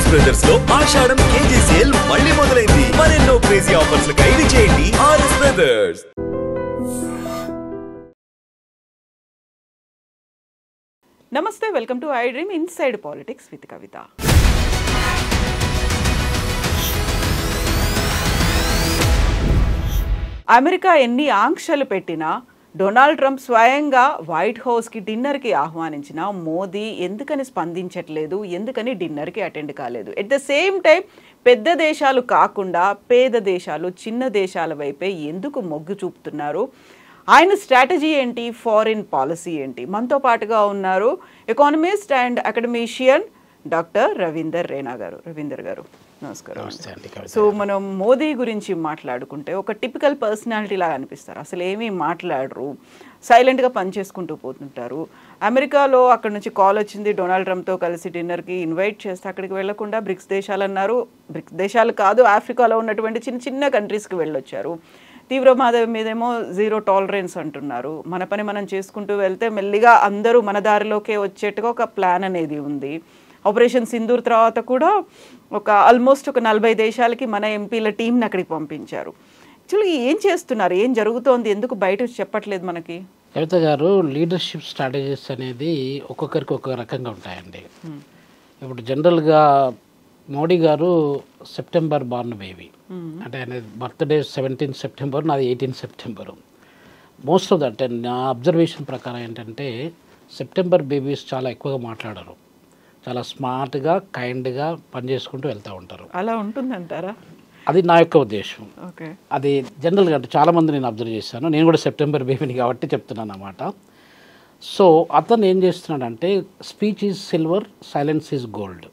RS brothers లో ఆషాఢం KG sale మళ్ళీ మొదలైంది. మరెన్నో క్రేజీ ఆఫర్స్ ఖైదీ చేయండి ఆర్ఎస్ బ్రదర్స్. నమస్తే, welcome to I dream inside politics with Kavitha. America ఎన్ని ఆంక్షలు పెట్టినా, డొనాల్డ్ ట్రంప్ స్వయంగా వైట్ హౌస్కి డిన్నర్కి ఆహ్వానించిన మోదీ ఎందుకని స్పందించట్లేదు, ఎందుకని డిన్నర్కి అటెండ్ కాలేదు? ఎట్ ద సేమ్ టైం పెద్ద దేశాలు కాకుండా పేద దేశాలు, చిన్న దేశాల వైపే ఎందుకు మొగ్గు చూపుతున్నారు? ఆయన స్ట్రాటజీ ఏంటి, ఫారిన్ పాలసీ ఏంటి? మనతో పాటుగా ఉన్నారు economist and academician doctor Ravinder Rena గారు. రవీందర్ గారు నమస్కారం. సో మనం మోదీ గురించి మాట్లాడుకుంటే ఒక టిపికల్ పర్సనాలిటీ లాగా అనిపిస్తారు. అసలు ఏమీ మాట్లాడరు, సైలెంట్గా పనిచేసుకుంటూ పోతుంటారు. అమెరికాలో అక్కడ నుంచి కాల్ వచ్చింది, డొనాల్డ్ ట్రంప్తో కలిసి డిన్నర్కి ఇన్వైట్ చేస్తే అక్కడికి వెళ్లకుండా బ్రిక్స్ దేశాలు అన్నారు. బ్రిక్స్ దేశాలు కాదు, ఆఫ్రికాలో ఉన్నటువంటి చిన్న చిన్న కంట్రీస్కి వెళ్ళొచ్చారు. తీవ్రవాదం మీదేమో జీరో టాలరెన్స్ అంటున్నారు. మన పని మనం చేసుకుంటూ వెళ్తే మెల్లిగా అందరూ మన దారిలోకే వచ్చేట్టుగా ఒక ప్లాన్ అనేది ఉంది. ఆపరేషన్ సింధూర్ తర్వాత కూడా ఆల్మోస్ట్ ఒక 40 దేశాలకి మన ఎంపీల టీంని అక్కడికి పంపించారు. యాక్చువల్గా ఏం చేస్తున్నారు, ఏం జరుగుతోంది, ఎందుకు బయట చెప్పట్లేదు మనకి? కవిత గారు, లీడర్షిప్ స్ట్రాటజీస్ అనేది ఒక్కొక్కరికి ఒక్కొక్క రకంగా ఉంటాయండి. ఇప్పుడు జనరల్గా మోడీ గారు సెప్టెంబర్ బార్న్ బేబీ, అంటే ఆయన బర్త్డే 17 సెప్టెంబర్, నాది 18 సెప్టెంబర్. మోస్ట్ ఆఫ్ దట్ నా అబ్జర్వేషన్ ప్రకారం ఏంటంటే సెప్టెంబర్ బేబీస్ చాలా ఎక్కువగా మాట్లాడరు, చాలా స్మార్ట్గా కైండ్గా పనిచేసుకుంటూ వెళ్తూ ఉంటారు. అలా ఉంటుందంటారా? అది నా యొక్క ఉద్దేశం. అది జనరల్గా అంటే చాలామంది నేను అబ్జర్వ్ చేశాను. నేను కూడా సెప్టెంబర్ బేబీని కాబట్టి చెప్తున్నాను అన్నమాట. సో అతను ఏం చేస్తున్నాడంటే speech is silver, silence is gold.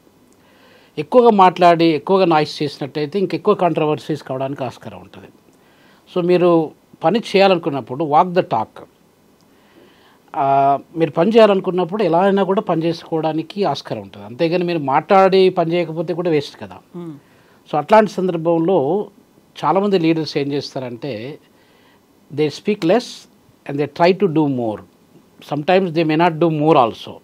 ఎక్కువగా మాట్లాడి ఎక్కువగా నాయిస్ చేసినట్టయితే ఇంకెక్కువ కాంట్రవర్సీస్ కావడానికి ఆస్కారం ఉంటుంది. సో మీరు పని చేయాలనుకున్నప్పుడు వాక్ ద టాక్. మీరు పని చేయాలనుకున్నప్పుడు ఎలా అయినా కూడా పని చేసుకోవడానికి ఆస్కారం ఉంటుంది. అంతేగాని మీరు మాట్లాడి పని చేయకపోతే కూడా వేస్ట్ కదా. సో అట్లాంటి సందర్భంలో చాలామంది లీడర్స్ ఏం చేస్తారంటే they speak less and they try to do more. Sometimes they may not do more also.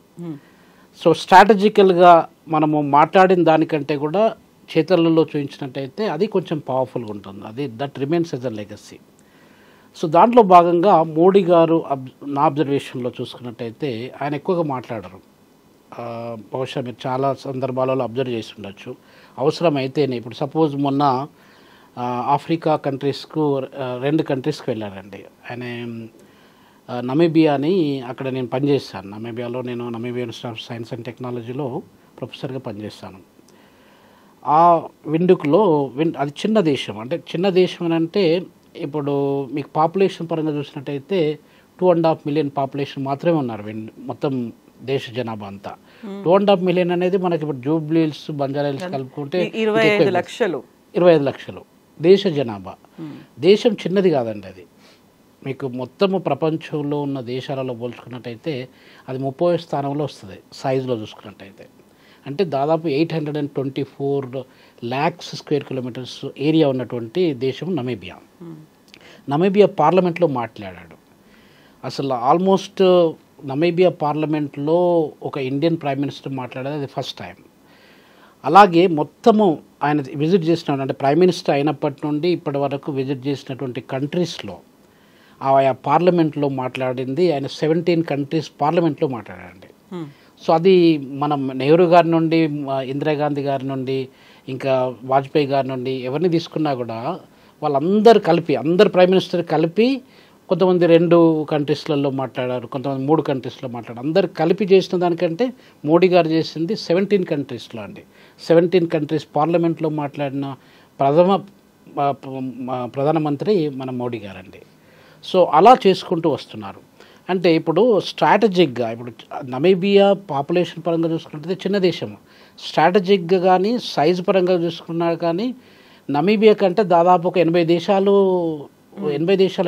So స్ట్రాటజికల్గా మనము మాట్లాడిన దానికంటే కూడా చేతలలో చూపించినట్టయితే అది కొంచెం పవర్ఫుల్గా ఉంటుంది. అది that remains yes a legacy. So దాంట్లో భాగంగా మోడీ గారు నా అబ్జర్వేషన్లో చూసుకున్నట్టయితే ఆయన ఎక్కువగా మాట్లాడరు. బహుశా మీరు చాలా సందర్భాలలో అబ్జర్వ్ చేసి ఉండొచ్చు. అవసరమైతేనే ఇప్పుడు సపోజ్ మొన్న ఆఫ్రికా కంట్రీస్కు 2 కంట్రీస్కి వెళ్ళారండి ఆయన. నమీబియా అని అక్కడ నేను పనిచేస్తాను. నమీబియాలో నేను Namibia institute of science and టెక్నాలజీలో ప్రొఫెసర్గా పనిచేస్తాను. ఆ విండుకులో అది చిన్న దేశం. అంటే చిన్న దేశం అని అంటే ఇప్పుడు మీకు పాపులేషన్ పరంగా చూసినట్టయితే 2.5 మిలియన్ పాపులేషన్ మాత్రమే ఉన్నారు మొత్తం దేశ జనాభా అంతా. 2.5 మిలియన్ అనేది మనకి ఇప్పుడు జూబ్లీహిల్స్, బంజారాహిల్స్ కలుపుకుంటే 25 లక్షలు దేశ జనాభా. దేశం చిన్నది కాదండి. అది మీకు మొత్తము ప్రపంచంలో ఉన్న దేశాలలో పోల్చుకున్నట్టయితే అది 30వ స్థానంలో వస్తుంది సైజులో చూసుకున్నట్టయితే. అంటే దాదాపు 824 lakhs స్క్వేర్ కిలోమీటర్స్ ఏరియా ఉన్నటువంటి దేశం నమీబియా. నమీబియా పార్లమెంట్లో మాట్లాడాడు. అసలు ఆల్మోస్ట్ నమీబియా పార్లమెంట్లో ఒక ఇండియన్ ప్రైమ్ మినిస్టర్ మాట్లాడేది అది ఫస్ట్ టైం. అలాగే మొత్తము ఆయన విజిట్ చేసిన, అంటే ప్రైమ్ మినిస్టర్ అయినప్పటి నుండి ఇప్పటి వరకు విజిట్ చేసినటువంటి కంట్రీస్లో ఆయా పార్లమెంట్లో మాట్లాడింది ఆయన 17 కంట్రీస్ పార్లమెంట్లో మాట్లాడాడండి. సో అది మనం నెహ్రూ గారి నుండి, ఇందిరాగాంధీ గారి నుండి, ఇంకా వాజ్పేయి గారి నుండి ఎవరిని తీసుకున్నా కూడా వాళ్ళందరూ కలిపి, అందరు ప్రైమ్ మినిస్టర్ కలిపి, కొంతమంది 2 కంట్రీస్లలో మాట్లాడారు, కొంతమంది 3 కంట్రీస్లో మాట్లాడారు. అందరు కలిపి చేసిన దానికంటే మోడీ గారు చేసింది 17 కంట్రీస్లో అండి. 17 కంట్రీస్ పార్లమెంట్లో మాట్లాడిన ప్రధానమంత్రి మన మోడీ గారండి. సో అలా చేసుకుంటూ వస్తున్నారు. అంటే ఇప్పుడు స్ట్రాటజిక్గా ఇప్పుడు నమీబియా పాపులేషన్ పరంగా చూసుకుంటే చిన్న దేశం, స్ట్రాటజిక్గా కానీ సైజ్ పరంగా చూసుకున్నా కానీ నమీబియా కంటే దాదాపు ఒక 80 దేశాలు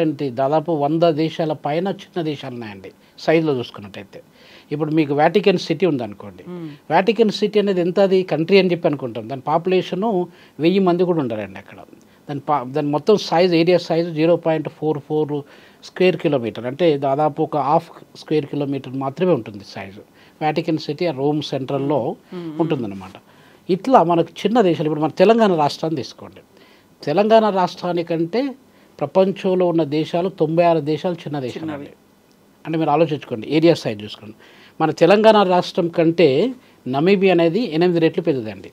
ఏంటి, దాదాపు 100 దేశాల పైన చిన్న దేశాలు ఉన్నాయండి సైజులో చూసుకున్నట్టయితే. ఇప్పుడు మీకు వాటికన్ సిటీ ఉందనుకోండి, వాటికన్ సిటీ అనేది ఎంత, అది కంట్రీ అని చెప్పి అనుకుంటాం. దాని పాపులేషను 1000 మంది కూడా ఉండాలండి అక్కడ. దాని మొత్తం size, area size 0.44 square kilometer, అంటే దాదాపు ఒక 1/2 స్క్వేర్ కిలోమీటర్ మాత్రమే ఉంటుంది సైజు. వాటికన్ సిటీ రోమ్ సెంట్రల్లో ఉంటుందన్నమాట. ఇట్లా మనకు చిన్న దేశాలు, ఇప్పుడు మన తెలంగాణ రాష్ట్రాన్ని తీసుకోండి. తెలంగాణ రాష్ట్రానికంటే ప్రపంచంలో ఉన్న దేశాలు 96 దేశాలు చిన్న దేశాలు అండి. అంటే మీరు ఆలోచించుకోండి, ఏరియా సైజ్ చూసుకోండి. మన తెలంగాణ రాష్ట్రం కంటే నమీబియా అనేది 8 రెట్లు పెద్దదండి.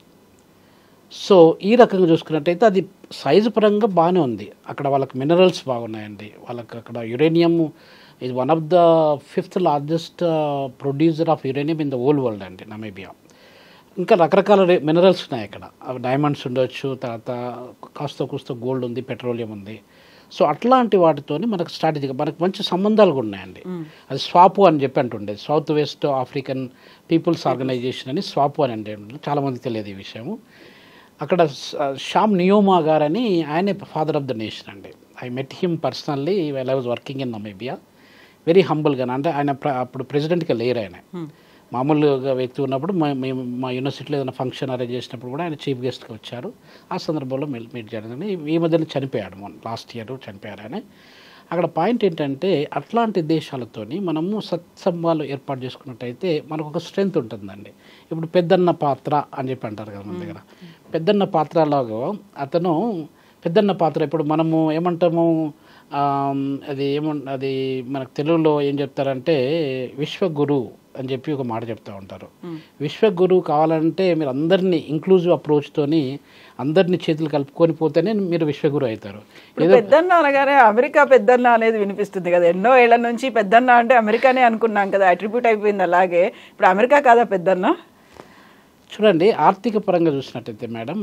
సో ఈ రకంగా చూసుకున్నట్టయితే అది సైజు పరంగా బాగానే ఉంది. అక్కడ వాళ్ళకి మినరల్స్ బాగున్నాయండి. వాళ్ళకి అక్కడ యురేనియం ఇది one of the 5th largest producer of uranium in the whole world అండి నమీబియా. ఇంకా రకరకాల మినరల్స్ ఉన్నాయి అక్కడ. డైమండ్స్ ఉండొచ్చు, తర్వాత కాస్త కూస్త గోల్డ్ ఉంది, పెట్రోలియం ఉంది. సో అట్లాంటి వాటితోని మనకు స్ట్రాటజీగా మనకు మంచి సంబంధాలు కూడా ఉన్నాయండి. అది స్వాపు అని చెప్పి అంటుండే, South West African people's organization అని స్వాపు అని అంటే చాలామందికి తెలియదు ఈ విషయము. అక్కడ షామ్ నియోమా గారని ఆయనే ఫాదర్ ఆఫ్ ద నేషన్ అండి. I met him personally well I was working in Namibia. Very హంబుల్గా, అంటే ఆయన అప్పుడు ప్రెసిడెంట్గా లేరు, ఆయన మామూలుగా వ్యక్తి ఉన్నప్పుడు మా యూనివర్సిటీలో ఏదైనా ఫంక్షన్ అరేంజ్ చేసినప్పుడు కూడా ఆయన చీఫ్ గెస్ట్గా వచ్చారు. ఆ సందర్భంలో మీట్ జరిగింది. ఈ మధ్యలో చనిపోయాడు, లాస్ట్ ఇయర్ చనిపోయారు ఆయన. అక్కడ పాయింట్ ఏంటంటే అట్లాంటి దేశాలతోని మనము సత్సంబాలు ఏర్పాటు చేసుకున్నట్టయితే మనకు ఒక స్ట్రెంగ్త్ ఉంటుందండి. ఇప్పుడు పెద్దన్న పాత్ర అని చెప్పి అంటారు కదా మన దగ్గర. పెద్దన్న పాత్రలాగా అతను పెద్దన్న పాత్ర, ఇప్పుడు మనము ఏమంటాము, అది మనకు తెలుగులో ఏం చెప్తారంటే విశ్వగురు అని చెప్పి ఒక మాట చెప్తూ ఉంటారు. విశ్వగురు కావాలంటే మీరు అందరినీ ఇంక్లూజివ్ అప్రోచ్తోని అందరినీ చేతులు కలుపుకొని పోతేనే మీరు విశ్వగురు అవుతారు. పెద్దన్న అనగానే అమెరికా పెద్దన్న అనేది వినిపిస్తుంది కదా. ఎన్నో ఏళ్ల నుంచి పెద్దన్న అంటే అమెరికానే అనుకున్నాం కదా, అట్రిబ్యూట్ అయిపోయింది. అలాగే ఇప్పుడు అమెరికా కాదా పెద్దన్న? చూడండి, ఆర్థిక పరంగా చూసినట్టయితే మేడం,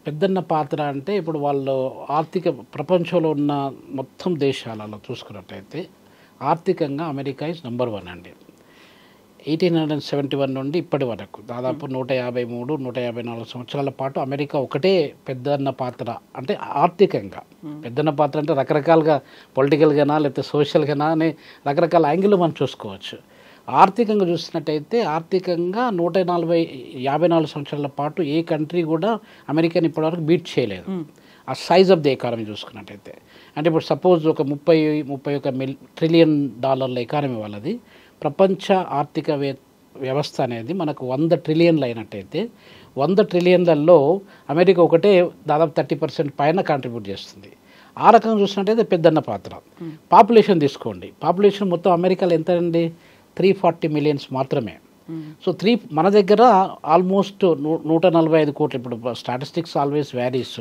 పెద్దన్న పాత్ర అంటే ఇప్పుడు వాళ్ళు ఆర్థిక ప్రపంచంలో ఉన్న మొత్తం దేశాలలో చూసుకున్నట్టయితే ఆర్థికంగా అమెరికా ఇస్ నంబర్ 1 అండి. 1871 నుండి ఇప్పటి వరకు దాదాపు 153-154 సంవత్సరాల పాటు అమెరికా ఒకటే పెద్దన్న పాత్ర. అంటే ఆర్థికంగా పెద్దన్న పాత్ర అంటే రకరకాలుగా పొలిటికల్గానా లేకపోతే సోషల్గానా అనే రకరకాల యాంగిల్లో మనం చూసుకోవచ్చు. ఆర్థికంగా చూసినట్టయితే ఆర్థికంగా 154 సంవత్సరాల పాటు ఏ కంట్రీ కూడా అమెరికాని ఇప్పటివరకు బీట్ చేయలేదు. ఆ సైజ్ ఆఫ్ ది ఎకానమీ చూసుకున్నట్టయితే, అంటే ఇప్పుడు సపోజ్ ఒక 31 ట్రిలియన్ డాలర్ల ఎకానమీ వాళ్ళది. ప్రపంచ ఆర్థిక వ్యవస్థ అనేది మనకు 100 ట్రిలియన్లు అయినట్టయితే 100 ట్రిలియన్లలో అమెరికా ఒకటే దాదాపు 30% పైన కాంట్రిబ్యూట్ చేస్తుంది. ఆ రకంగా చూసినట్టయితే పెద్దన్న పాత్ర. పాపులేషన్ తీసుకోండి, పాపులేషన్ మొత్తం అమెరికాలో ఎంత అండి, 340 మిలియన్స్ మాత్రమే. సో మన దగ్గర ఆల్మోస్ట్ 145 కోట్లు, ఇప్పుడు స్టాటిస్టిక్స్ ఆల్వేస్ వ్యారీస్,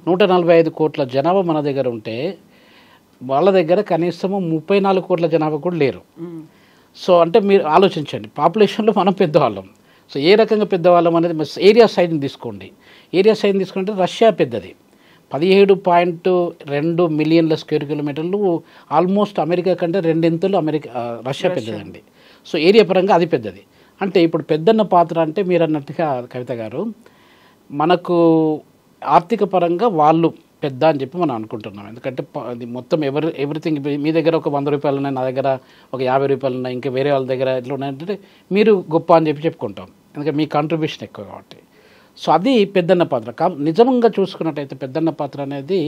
145 కోట్ల జనాభా మన దగ్గర ఉంటే వాళ్ళ దగ్గర కనీసము 34 కోట్ల జనాభా కూడా లేరు. సో అంటే మీరు ఆలోచించండి, పాపులేషన్లో మనం పెద్దవాళ్ళం. సో ఏ రకంగా పెద్దవాళ్ళం అనేది ఏరియా సైజ్ని తీసుకోండి. ఏరియా సైజ్ని తీసుకుంటే రష్యా పెద్దది, 17.2 మిలియన్ల స్క్వేర్ కిలోమీటర్లు, ఆల్మోస్ట్ అమెరికా కంటే 2 రష్యా పెద్దదండి. సో ఏరియా పరంగా అది పెద్దది. అంటే ఇప్పుడు పెద్దన్న పాత్ర అంటే మీరు అన్నట్టుగా కవిత గారు, మనకు ఆర్థిక పరంగా వాళ్ళు పెద్ద అని చెప్పి మనం అనుకుంటున్నాం. ఎందుకంటే అది మొత్తం ఎవ్రీథింగ్, మీ దగ్గర ఒక 100 రూపాయలు ఉన్నాయి, నా దగ్గర ఒక 50 రూపాయలు ఉన్నాయి, ఇంకా వేరే వాళ్ళ దగ్గర ఎట్లా ఉన్నాయంటే మీరు గొప్ప అని చెప్పి చెప్పుకుంటాం, ఎందుకంటే మీ కాంట్రిబ్యూషన్ ఎక్కువ కాబట్టి. సో అది పెద్దన్న పాత్ర. నిజంగా చూసుకున్నట్టయితే పెద్దన్న పాత్ర అనేది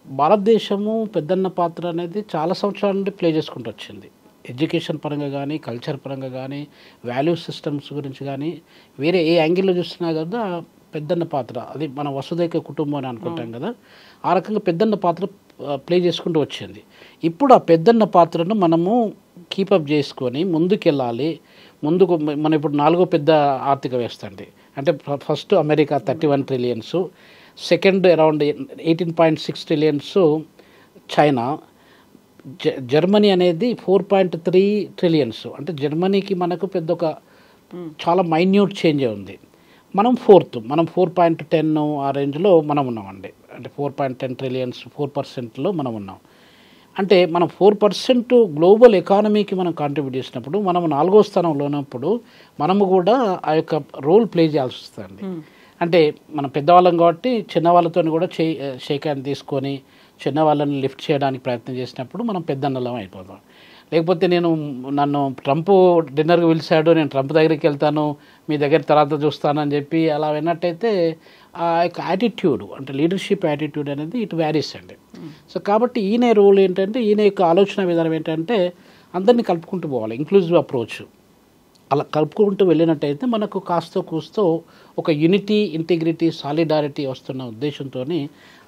భారతదేశము పెద్దన్న పాత్ర అనేది చాలా సంవత్సరాల నుండి ప్లే చేసుకుంటూ వచ్చింది. ఎడ్యుకేషన్ పరంగా కానీ, కల్చర్ పరంగా కానీ, వాల్యూ సిస్టమ్స్ గురించి కానీ, వేరే ఏ యాంగిల్లో చూసినా కదా పెద్దన్న పాత్ర, అది మన వసుదైక కుటుంబం అని అనుకుంటాం కదా, ఆ రకంగా పెద్దన్న పాత్ర ప్లే చేసుకుంటూ వచ్చింది. ఇప్పుడు ఆ పెద్దన్న పాత్రను మనము కీపప్ చేసుకొని ముందుకెళ్ళాలి. మనం ఇప్పుడు 4వ పెద్ద ఆర్థిక వ్యవస్థ అండి. అంటే first America 31 trillions, second around 18.6 trillions China, Germany అనేది 4.3 ట్రిలియన్స్. అంటే జర్మనీకి మనకు పెద్ద ఒక చాలా మైన్యూట్ చేంజ్ ఉంది. మనం 4.10 ఆ రేంజ్లో మనం ఉన్నామండి. అంటే 4.10 ట్రిలియన్స్ 4%లో మనం ఉన్నాం. అంటే మనం 4% గ్లోబల్ ఎకానమీకి మనం కాంట్రిబ్యూట్ చేసినప్పుడు, మనం 4వ స్థానంలో ఉన్నప్పుడు మనము కూడా ఆ యొక్క రోల్ ప్లే చేయాల్సి వస్తుందండి. అంటే మనం పెద్దవాళ్ళం కాబట్టి చిన్నవాళ్ళతో కూడా షేక్ హ్యాండ్ తీసుకొని చిన్నవాళ్ళని లిఫ్ట్ చేయడానికి ప్రయత్నం చేసినప్పుడు మనం పెద్దన్నలం అయిపోతాం. లేకపోతే నన్ను ట్రంప్ డిన్నర్కి పిలిచాడు, నేను ట్రంప్ దగ్గరికి వెళ్తాను, మీ దగ్గర తర్వాత చూస్తానని చెప్పి అలా విన్నట్టయితే ఆ యొక్క యాటిట్యూడ్, అంటే లీడర్షిప్ యాటిట్యూడ్ అనేది ఇటు వ్యారీస్ అండి. సో కాబట్టి ఈయన రోల్ ఏంటంటే, ఈయన యొక్క ఆలోచన విధానం ఏంటంటే అందరినీ కలుపుకుంటూ పోవాలి, ఇంక్లూజివ్ అప్రోచ్. అలా కలుపుకుంటూ వెళ్ళినట్టయితే మనకు కాస్తో కూస్తో ఒక యూనిటీ, ఇంటిగ్రిటీ, సాలిడారిటీ వస్తున్న ఉద్దేశంతో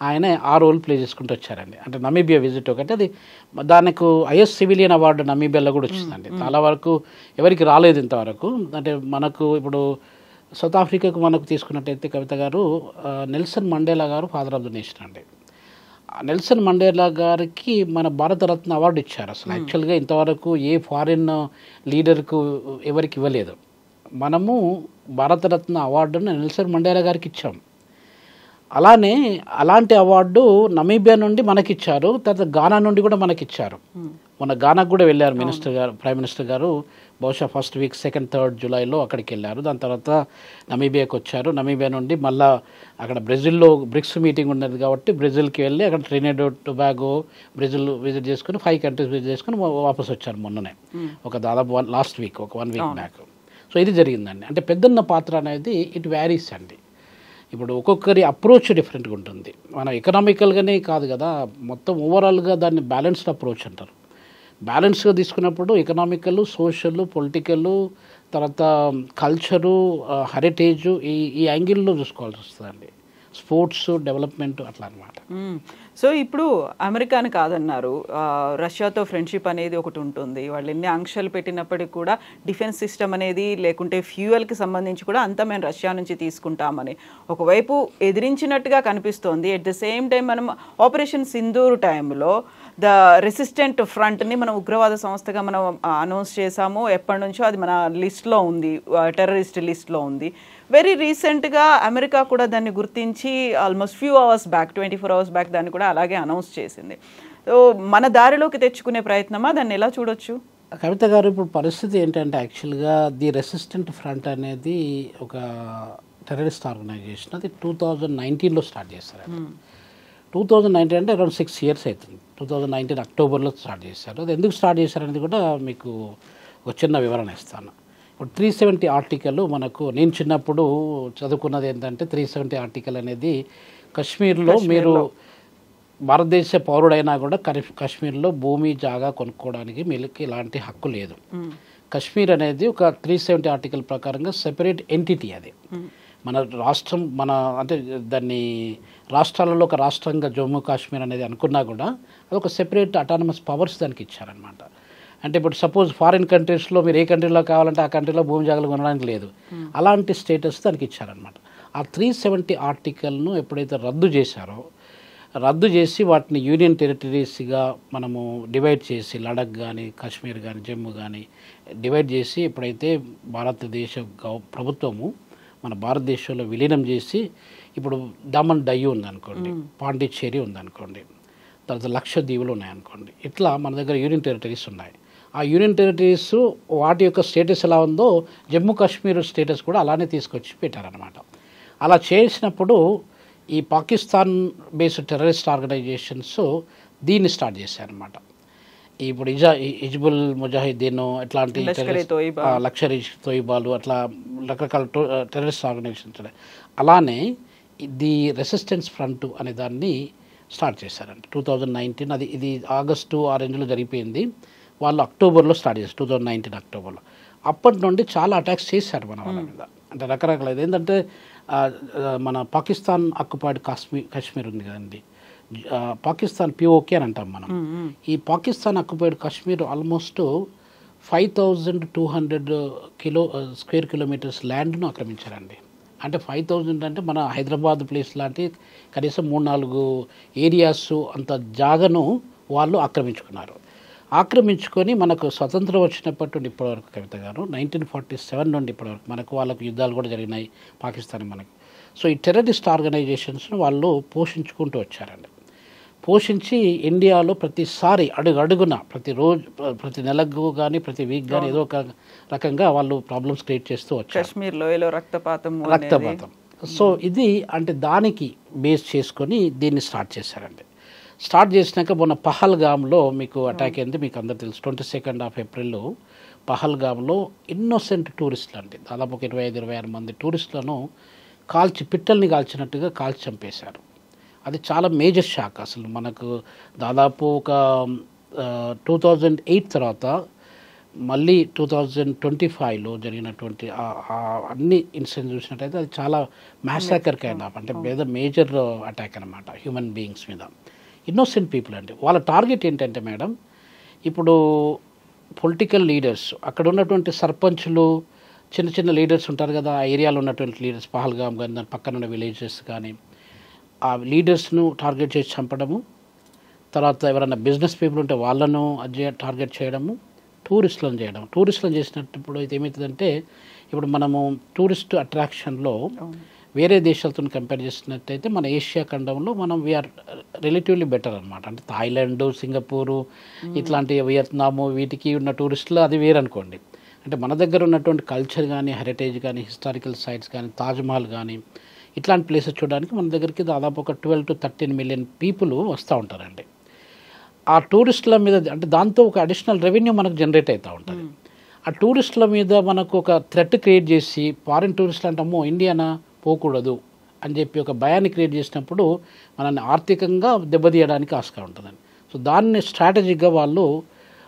ఆయన ఆ రోల్ ప్లే చేసుకుంటూ వచ్చారండి. అంటే నమీబియా విజిట్ ఒకటి, అది దానికి హైయెస్ట్ సివిలియన్ అవార్డు నమీబియాలో కూడా వచ్చిందండి. చాలా వరకు ఎవరికి రాలేదు ఇంతవరకు. అంటే మనకు ఇప్పుడు సౌత్ ఆఫ్రికాకు మనకు తీసుకున్నట్టయితే కవిత గారు, నెల్సన్ మండేలా గారు ఫాదర్ ఆఫ్ ద నేషన్ అండి. నెల్సన్ మండేలా గారికి మన భారతరత్న అవార్డు ఇచ్చారు. అసలు యాక్చువల్గా ఇంతవరకు ఏ ఫారిన్ లీడర్కు ఎవరికి ఇవ్వలేదు. మనము భారతరత్న అవార్డును నెల్సన్ మండేలా గారికి ఇచ్చాం. అలానే అలాంటి అవార్డు నమీబియా నుండి మనకిచ్చారు, తర్వాత గానా నుండి కూడా మనకిచ్చారు. మన గానాకు కూడా వెళ్ళారు మినిస్టర్ గారు, ప్రైమ్ మినిస్టర్ గారు బహుశా ఫస్ట్ వీక్ 2nd, 3rd జూలైలో అక్కడికి వెళ్ళారు. దాని తర్వాత నమీబియాకి వచ్చారు. నమీబియా నుండి మళ్ళీ అక్కడ బ్రెజిల్లో బ్రిక్స్ మీటింగ్ ఉన్నది కాబట్టి బ్రెజిల్కి వెళ్ళి అక్కడ Trinidad and Tobago, Brazil visit చేసుకుని 5 కంట్రీస్ విజిట్ చేసుకుని వాపస్ వచ్చారు మొన్ననే, ఒక దాదాపు లాస్ట్ వీక్, ఒక 1 వీక్ బ్యాక్. సో ఇది జరిగిందండి. అంటే పెద్దన్న పాత్ర అనేది ఇట్ వ్యారీస్ అండి. ఇప్పుడు ఒక్కొక్కరి అప్రోచ్ డిఫరెంట్గా ఉంటుంది. మనం ఎకనామికల్గానే కాదు కదా, మొత్తం ఓవరాల్గా దాన్ని బ్యాలెన్స్డ్ అప్రోచ్ అంటారు. బ్యాలెన్స్గా తీసుకున్నప్పుడు ఎకనామికల్, సోషల్, పొలిటికల్, తర్వాత కల్చరు, హెరిటేజు, ఈ యాంగిల్లో చూసుకోవాల్సి వస్తుందండి. స్పోర్ట్స్, డెవలప్మెంట్ అట్లా అనమాట. సో ఇప్పుడు అమెరికాని కాదన్నారు, రష్యాతో ఫ్రెండ్షిప్ అనేది ఒకటి ఉంటుంది. వాళ్ళు ఎన్ని ఆంక్షలు పెట్టినప్పటికీ కూడా డిఫెన్స్ సిస్టమ్ అనేది, లేకుంటే ఫ్యూయల్కి సంబంధించి కూడా అంతా మేము రష్యా నుంచి తీసుకుంటామని ఒకవైపు ఎదిరించినట్టుగా కనిపిస్తోంది. ఎట్ ద సేమ్ టైం మనం ఆపరేషన్ సింధూర్ టైంలో ద రెసిస్టెంట్ ఫ్రంట్ని మనం ఉగ్రవాద సంస్థగా మనం అనౌన్స్ చేశాము. ఎప్పటి నుంచో అది మన లిస్ట్లో ఉంది, టెర్రరిస్ట్ లిస్ట్లో ఉంది. వెరీ రీసెంట్గా అమెరికా కూడా దాన్ని గుర్తించి almost few hours back, 24 hours back దాన్ని కూడా అలాగే అనౌన్స్ చేసింది. సో మన దారిలోకి తెచ్చుకునే ప్రయత్నమా, దాన్ని ఎలా చూడొచ్చు? కవిత గారు, ఇప్పుడు పరిస్థితి ఏంటంటే యాక్చువల్గా ది రెసిస్టెంట్ ఫ్రంట్ అనేది ఒక టెర్రరిస్ట్ ఆర్గనైజేషన్. అది 2019లో స్టార్ట్ చేశారు. 2019 అంటే అరౌండ్ 6 years అవుతుంది. 2019 అక్టోబర్లో స్టార్ట్ చేశారు. అది ఎందుకు స్టార్ట్ చేశారనేది కూడా మీకు ఒక చిన్న వివరణ ఇస్తాను. ఇప్పుడు 370 ఆర్టికల్ మనకు, నేను చిన్నప్పుడు చదువుకున్నది ఏంటంటే 370 ఆర్టికల్ అనేది కశ్మీర్లో మీరు భారతదేశ పౌరుడైనా కూడా కశ్మీర్లో భూమి, జాగా కొనుక్కోవడానికి మీకు ఇలాంటి హక్కు లేదు. కశ్మీర్ అనేది ఒక 370 ఆర్టికల్ ప్రకారంగా సెపరేట్ ఎంటిటీ. అది మన రాష్ట్రం, మన అంటే దాన్ని రాష్ట్రాలలో ఒక రాష్ట్రంగా జమ్మూ కాశ్మీర్ అనేది అనుకున్నా కూడా అది ఒక సెపరేట్ అటానమస్ పవర్స్ దానికి ఇచ్చారనమాట. అంటే ఇప్పుడు సపోజ్ ఫారిన్ కంట్రీస్లో మీరు ఏ కంట్రీలో కావాలంటే ఆ కంట్రీలో భూమి జాగాలు కొనడానికి లేదు, అలాంటి స్టేటస్ దానికి ఇచ్చారనమాట. ఆ 370 ఆర్టికల్ను ఎప్పుడైతే రద్దు చేసి వాటిని యూనియన్ టెరిటరీస్గా మనము డివైడ్ చేసి, లడఖ్ కానీ, కాశ్మీర్ కానీ, జమ్మూ కానీ డివైడ్ చేసి ఎప్పుడైతే భారతదేశ ప్రభుత్వము మన భారతదేశంలో విలీనం చేసి, ఇప్పుడు దమన్ డయ్యూ ఉందనుకోండి, పాండిచ్చేరి ఉందనుకోండి, తర్వాత లక్షద్వీపులు ఉన్నాయనుకోండి, ఇట్లా మన దగ్గర యూనియన్ టెరిటరీస్ ఉన్నాయి. ఆ యూనియన్ టెరిటరీస్ వాటి యొక్క స్టేటస్ ఎలా ఉందో జమ్మూ కాశ్మీర్ స్టేటస్ కూడా అలానే తీసుకొచ్చి పెట్టారనమాట. అలా చేసినప్పుడు ఈ పాకిస్తాన్ బేస్డ్ టెర్రరిస్ట్ ఆర్గనైజేషన్స్ దీన్ని స్టార్ట్ చేశారనమాట. ఇప్పుడు హిజ్బుల్ ముజాహిద్దీన్, ఇట్లాంటి లష్కర్ ఇ తోయిబాలు, అట్లా రకరకాల టెర్రరిస్ట్ ఆర్గనైజేషన్స్. అలానే ది రెసిస్టెన్స్ ఫ్రంట్ అనే దాన్ని స్టార్ట్ చేశారండి 2019. ఇది ఆగస్టు ఆ రేంజ్లో జరిగిపోయింది. వాళ్ళు అక్టోబర్లో స్టార్ట్ చేశారు, 2019 అక్టోబర్లో. అప్పటి నుండి చాలా అటాక్స్ చేశారు మన వాళ్ళ మీద. అంటే రకరకాల ఏంటంటే మన పాకిస్తాన్ ఆక్యుపైడ్ కాశ్మీర్ ఉంది కదండి, పాకిస్తాన్ POK అని అంటాం మనం. ఈ Pakistan occupied Kashmir almost 5200 square kilometres ల్యాండ్ను ఆక్రమించారండి. అంటే 5000 అంటే మన హైదరాబాద్ ప్లేస్ లాంటి కనీసం 3-4 ఏరియాస్ అంత జాగను వాళ్ళు ఆక్రమించుకొని మనకు స్వతంత్రం వచ్చినప్పటి నుండి ఇప్పటివరకు కవిత గారు 1947 నుండి ఇప్పటివరకు మనకు వాళ్ళకు యుద్ధాలు కూడా జరిగినాయి పాకిస్తాన్ మనకు. సో ఈ టెర్రరిస్ట్ ఆర్గనైజేషన్స్ను వాళ్ళు పోషించుకుంటూ వచ్చారండి. పోషించి ఇండియాలో ప్రతిసారి అడుగున ప్రతిరోజు, ప్రతి నెలకు కానీ ప్రతి వీక్ కానీ ఏదో ఒక రకంగా వాళ్ళు ప్రాబ్లమ్స్ క్రియేట్ చేస్తూ వచ్చారు. కాశ్మీర్లో రక్తపాతం. సో ఇది అంటే దానికి బేస్ చేసుకొని దీన్ని స్టార్ట్ చేశారండి. స్టార్ట్ చేసినాక మొన్న పహల్గామ్లో మీకు అటాక్ అయింది, మీకు అందరు తెలుసు. 22nd April పహల్గామ్లో ఇన్నోసెంట్ టూరిస్టులు అండి, దాదాపు 25-26 మంది టూరిస్టులను పిట్టల్ని కాల్చినట్టుగా కాల్చి చంపేశారు. అది చాలా మేజర్ షాక్. అసలు మనకు దాదాపు ఒక 2008 తర్వాత మళ్ళీ 2025లో జరిగినటువంటి అన్ని ఇన్సిడెంట్స్ చూసినట్టయితే అది చాలా మ్యాసాకర్ కైండ్ ఆఫ్, అంటే మేజర్ అటాక్ అనమాట హ్యూమన్ బీయింగ్స్ మీద. ఇన్నోసెంట్ పీపుల్ అండి. వాళ్ళ టార్గెట్ ఏంటంటే మేడం, ఇప్పుడు పొలిటికల్ లీడర్స్, అక్కడ ఉన్నటువంటి సర్పంచులు, చిన్న చిన్న లీడర్స్ ఉంటారు కదా, ఆ ఏరియాలో ఉన్నటువంటి లీడర్స్, పహల్గామ్ కానీ దాని పక్కన ఉన్న విలేజెస్ కానీ, ఆ లీడర్స్ను టార్గెట్ చేసి చంపడము, తర్వాత ఎవరైనా బిజినెస్ పీపుల్ ఉంటే వాళ్ళను టార్గెట్ చేయడము, టూరిస్టులను చేయడం. టూరిస్టులను చేసినప్పుడు అయితే ఏమవుతుందంటే, ఇప్పుడు మనము టూరిస్ట్ అట్రాక్షన్లో వేరే దేశాలతో కంపేర్ చేసినట్టయితే మన ఏషియా ఖండంలో మనం వీఆర్ రిలేటివ్లీ బెటర్ అనమాట. అంటే థాయిలాండ్, సింగపూరు, ఇట్లాంటి వియత్నాము, వీటికి ఉన్న టూరిస్టులు అది వేరనుకోండి. అంటే మన దగ్గర ఉన్నటువంటి కల్చర్ కానీ, హెరిటేజ్ కానీ, హిస్టారికల్ సైట్స్ కానీ, తాజ్మహల్ కానీ, ఇట్లాంటి ప్లేసెస్ చూడడానికి మన దగ్గరికి దాదాపు ఒక 12 to 13 మిలియన్ పీపుల్ వస్తూ ఉంటారండి. ఆ టూరిస్టుల మీద, అంటే దాంతో ఒక అడిషనల్ రెవెన్యూ మనకు జనరేట్ అవుతూ ఉంటుంది. ఆ టూరిస్టుల మీద మనకు ఒక థ్రెట్ క్రియేట్ చేసి, ఫారిన్ టూరిస్టులు అంటే అమ్మో ఇండియానా పోకూడదు అని చెప్పి ఒక భయాన్ని క్రియేట్ చేసినప్పుడు మనల్ని ఆర్థికంగా దెబ్బతీయడానికి ఆస్కారం ఉంటుందండి. సో దాన్ని స్ట్రాటజిక్గా వాళ్ళు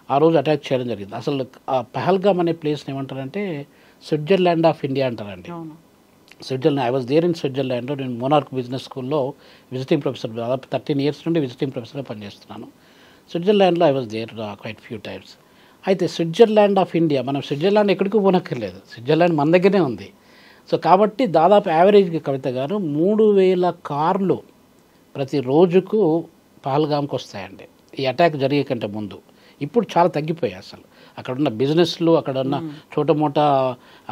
ఆ రోజు అటాక్ చేయడం జరిగింది. అసలు ఆ పహల్గామ్ అనే ప్లేస్ని ఏమంటారంటే స్విట్జర్లాండ్ ఆఫ్ ఇండియా అంటారండి. Switzerland, I was there in స్విట్జర్లాండ్లో. నేను మోనార్క్ బిజినెస్ స్కూల్లో విజిటింగ్ ప్రొఫెసర్, దాదాపు 13 years నుండి విజిటింగ్ ప్రొఫెసర్గా పనిచేస్తున్నాను. స్విట్జర్లాండ్లో I was there quite few times. అయితే స్విట్జర్లాండ్ ఆఫ్ ఇండియా, మనం స్విట్జర్లాండ్ ఎక్కడికి పోనక్కర్లేదు, స్విట్జర్లాండ్ మన దగ్గరనే ఉంది. సో కాబట్టి దాదాపు యావరేజ్గా కవిత గారు 3000 కార్లు ప్రతి రోజుకు పహల్గామ్కి వస్తాయండి, ఈ అటాక్ జరిగే కంటే ముందు. ఇప్పుడు చాలా తగ్గిపోయాయి అసలు. అక్కడ ఉన్న బిజినెస్లు, అక్కడ ఉన్న చోటమోట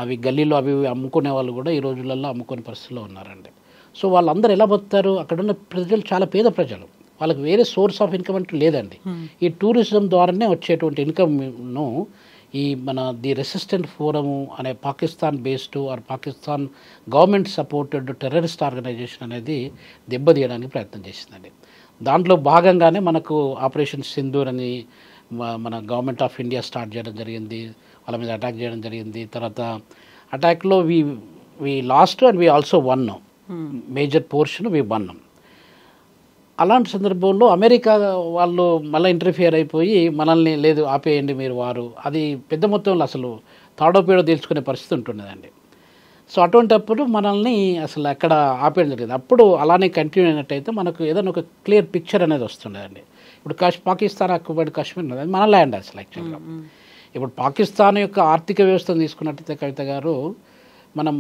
అవి గల్లీలో అవి అమ్ముకునే వాళ్ళు కూడా ఈ రోజులలో అమ్ముకునే పరిస్థితిలో ఉన్నారండి. సో వాళ్ళందరూ ఎలా బతుకుతారు? అక్కడున్న ప్రజలు చాలా పేద ప్రజలు, వాళ్ళకి వేరే సోర్స్ ఆఫ్ ఇన్కమ్ అంటూ లేదండి. ఈ టూరిజం ద్వారానే వచ్చేటువంటి ఇన్కమ్ను ఈ ది రెసిస్టెంట్ ఫోరము అనే Pakistan based or Pakistan government supported terrorist organization అనేది దెబ్బతీయడానికి ప్రయత్నం చేసిందండి. దాంట్లో భాగంగానే మనకు ఆపరేషన్ సింధూర్ అని మన గవర్నమెంట్ ఆఫ్ ఇండియా స్టార్ట్ చేయడం జరిగింది, వాళ్ళ మీద అటాక్ చేయడం జరిగింది. తర్వాత అటాక్లో we lost and we also won, major portion we won. అలాంటి సందర్భంలో అమెరికా వాళ్ళు మళ్ళీ ఇంటర్ఫియర్ అయిపోయి మనల్ని లేదు ఆపేయండి మీరు వారు, అది పెద్ద మొత్తంలో అసలు తాడో పేడో తేల్చుకునే పరిస్థితి ఉంటుండేదండి. సో అటువంటిప్పుడు మనల్ని అసలు అక్కడ ఆపేయడం జరిగింది. అప్పుడు అలానే కంటిన్యూ అయినట్టయితే మనకు ఏదైనా ఒక క్లియర్ పిక్చర్ అనేది వస్తుండేదండి. ఇప్పుడు పాకిస్తాన్ ఆక్యుపైడ్ కాశ్మీర్ ఉన్నది, అది మన ల్యాండ్ అసలు యాక్చువల్గా. ఇప్పుడు పాకిస్తాన్ యొక్క ఆర్థిక వ్యవస్థను తీసుకున్నట్టయితే కవిత గారు, మనం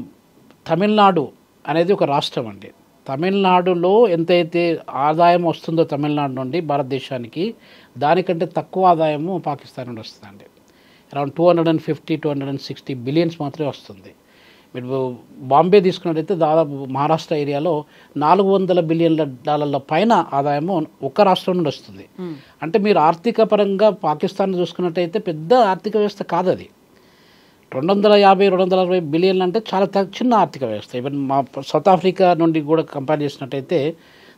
తమిళనాడు అనేది ఒక రాష్ట్రం అండి. తమిళనాడులో ఎంతైతే ఆదాయం వస్తుందో తమిళనాడు నుండి భారతదేశానికి, దానికంటే తక్కువ ఆదాయము పాకిస్తాన్ నుండి వస్తుందండి. అరౌండ్ 250-260 బిలియన్స్ మాత్రమే వస్తుంది. మీరు బాంబే తీసుకున్నట్టయితే దాదాపు మహారాష్ట్ర ఏరియాలో $400 బిలియన్ల పైన ఆదాయము ఒక్క రాష్ట్రం నుండి వస్తుంది. అంటే మీరు ఆర్థిక పరంగా పాకిస్తాన్ చూసుకున్నట్టయితే పెద్ద ఆర్థిక వ్యవస్థ కాదు అది. 250-260 బిలియన్లు అంటే చాలా చిన్న ఆర్థిక వ్యవస్థ. ఈవెన్ మా సౌత్ ఆఫ్రికా నుండి కూడా కంపేర్ చేసినట్టయితే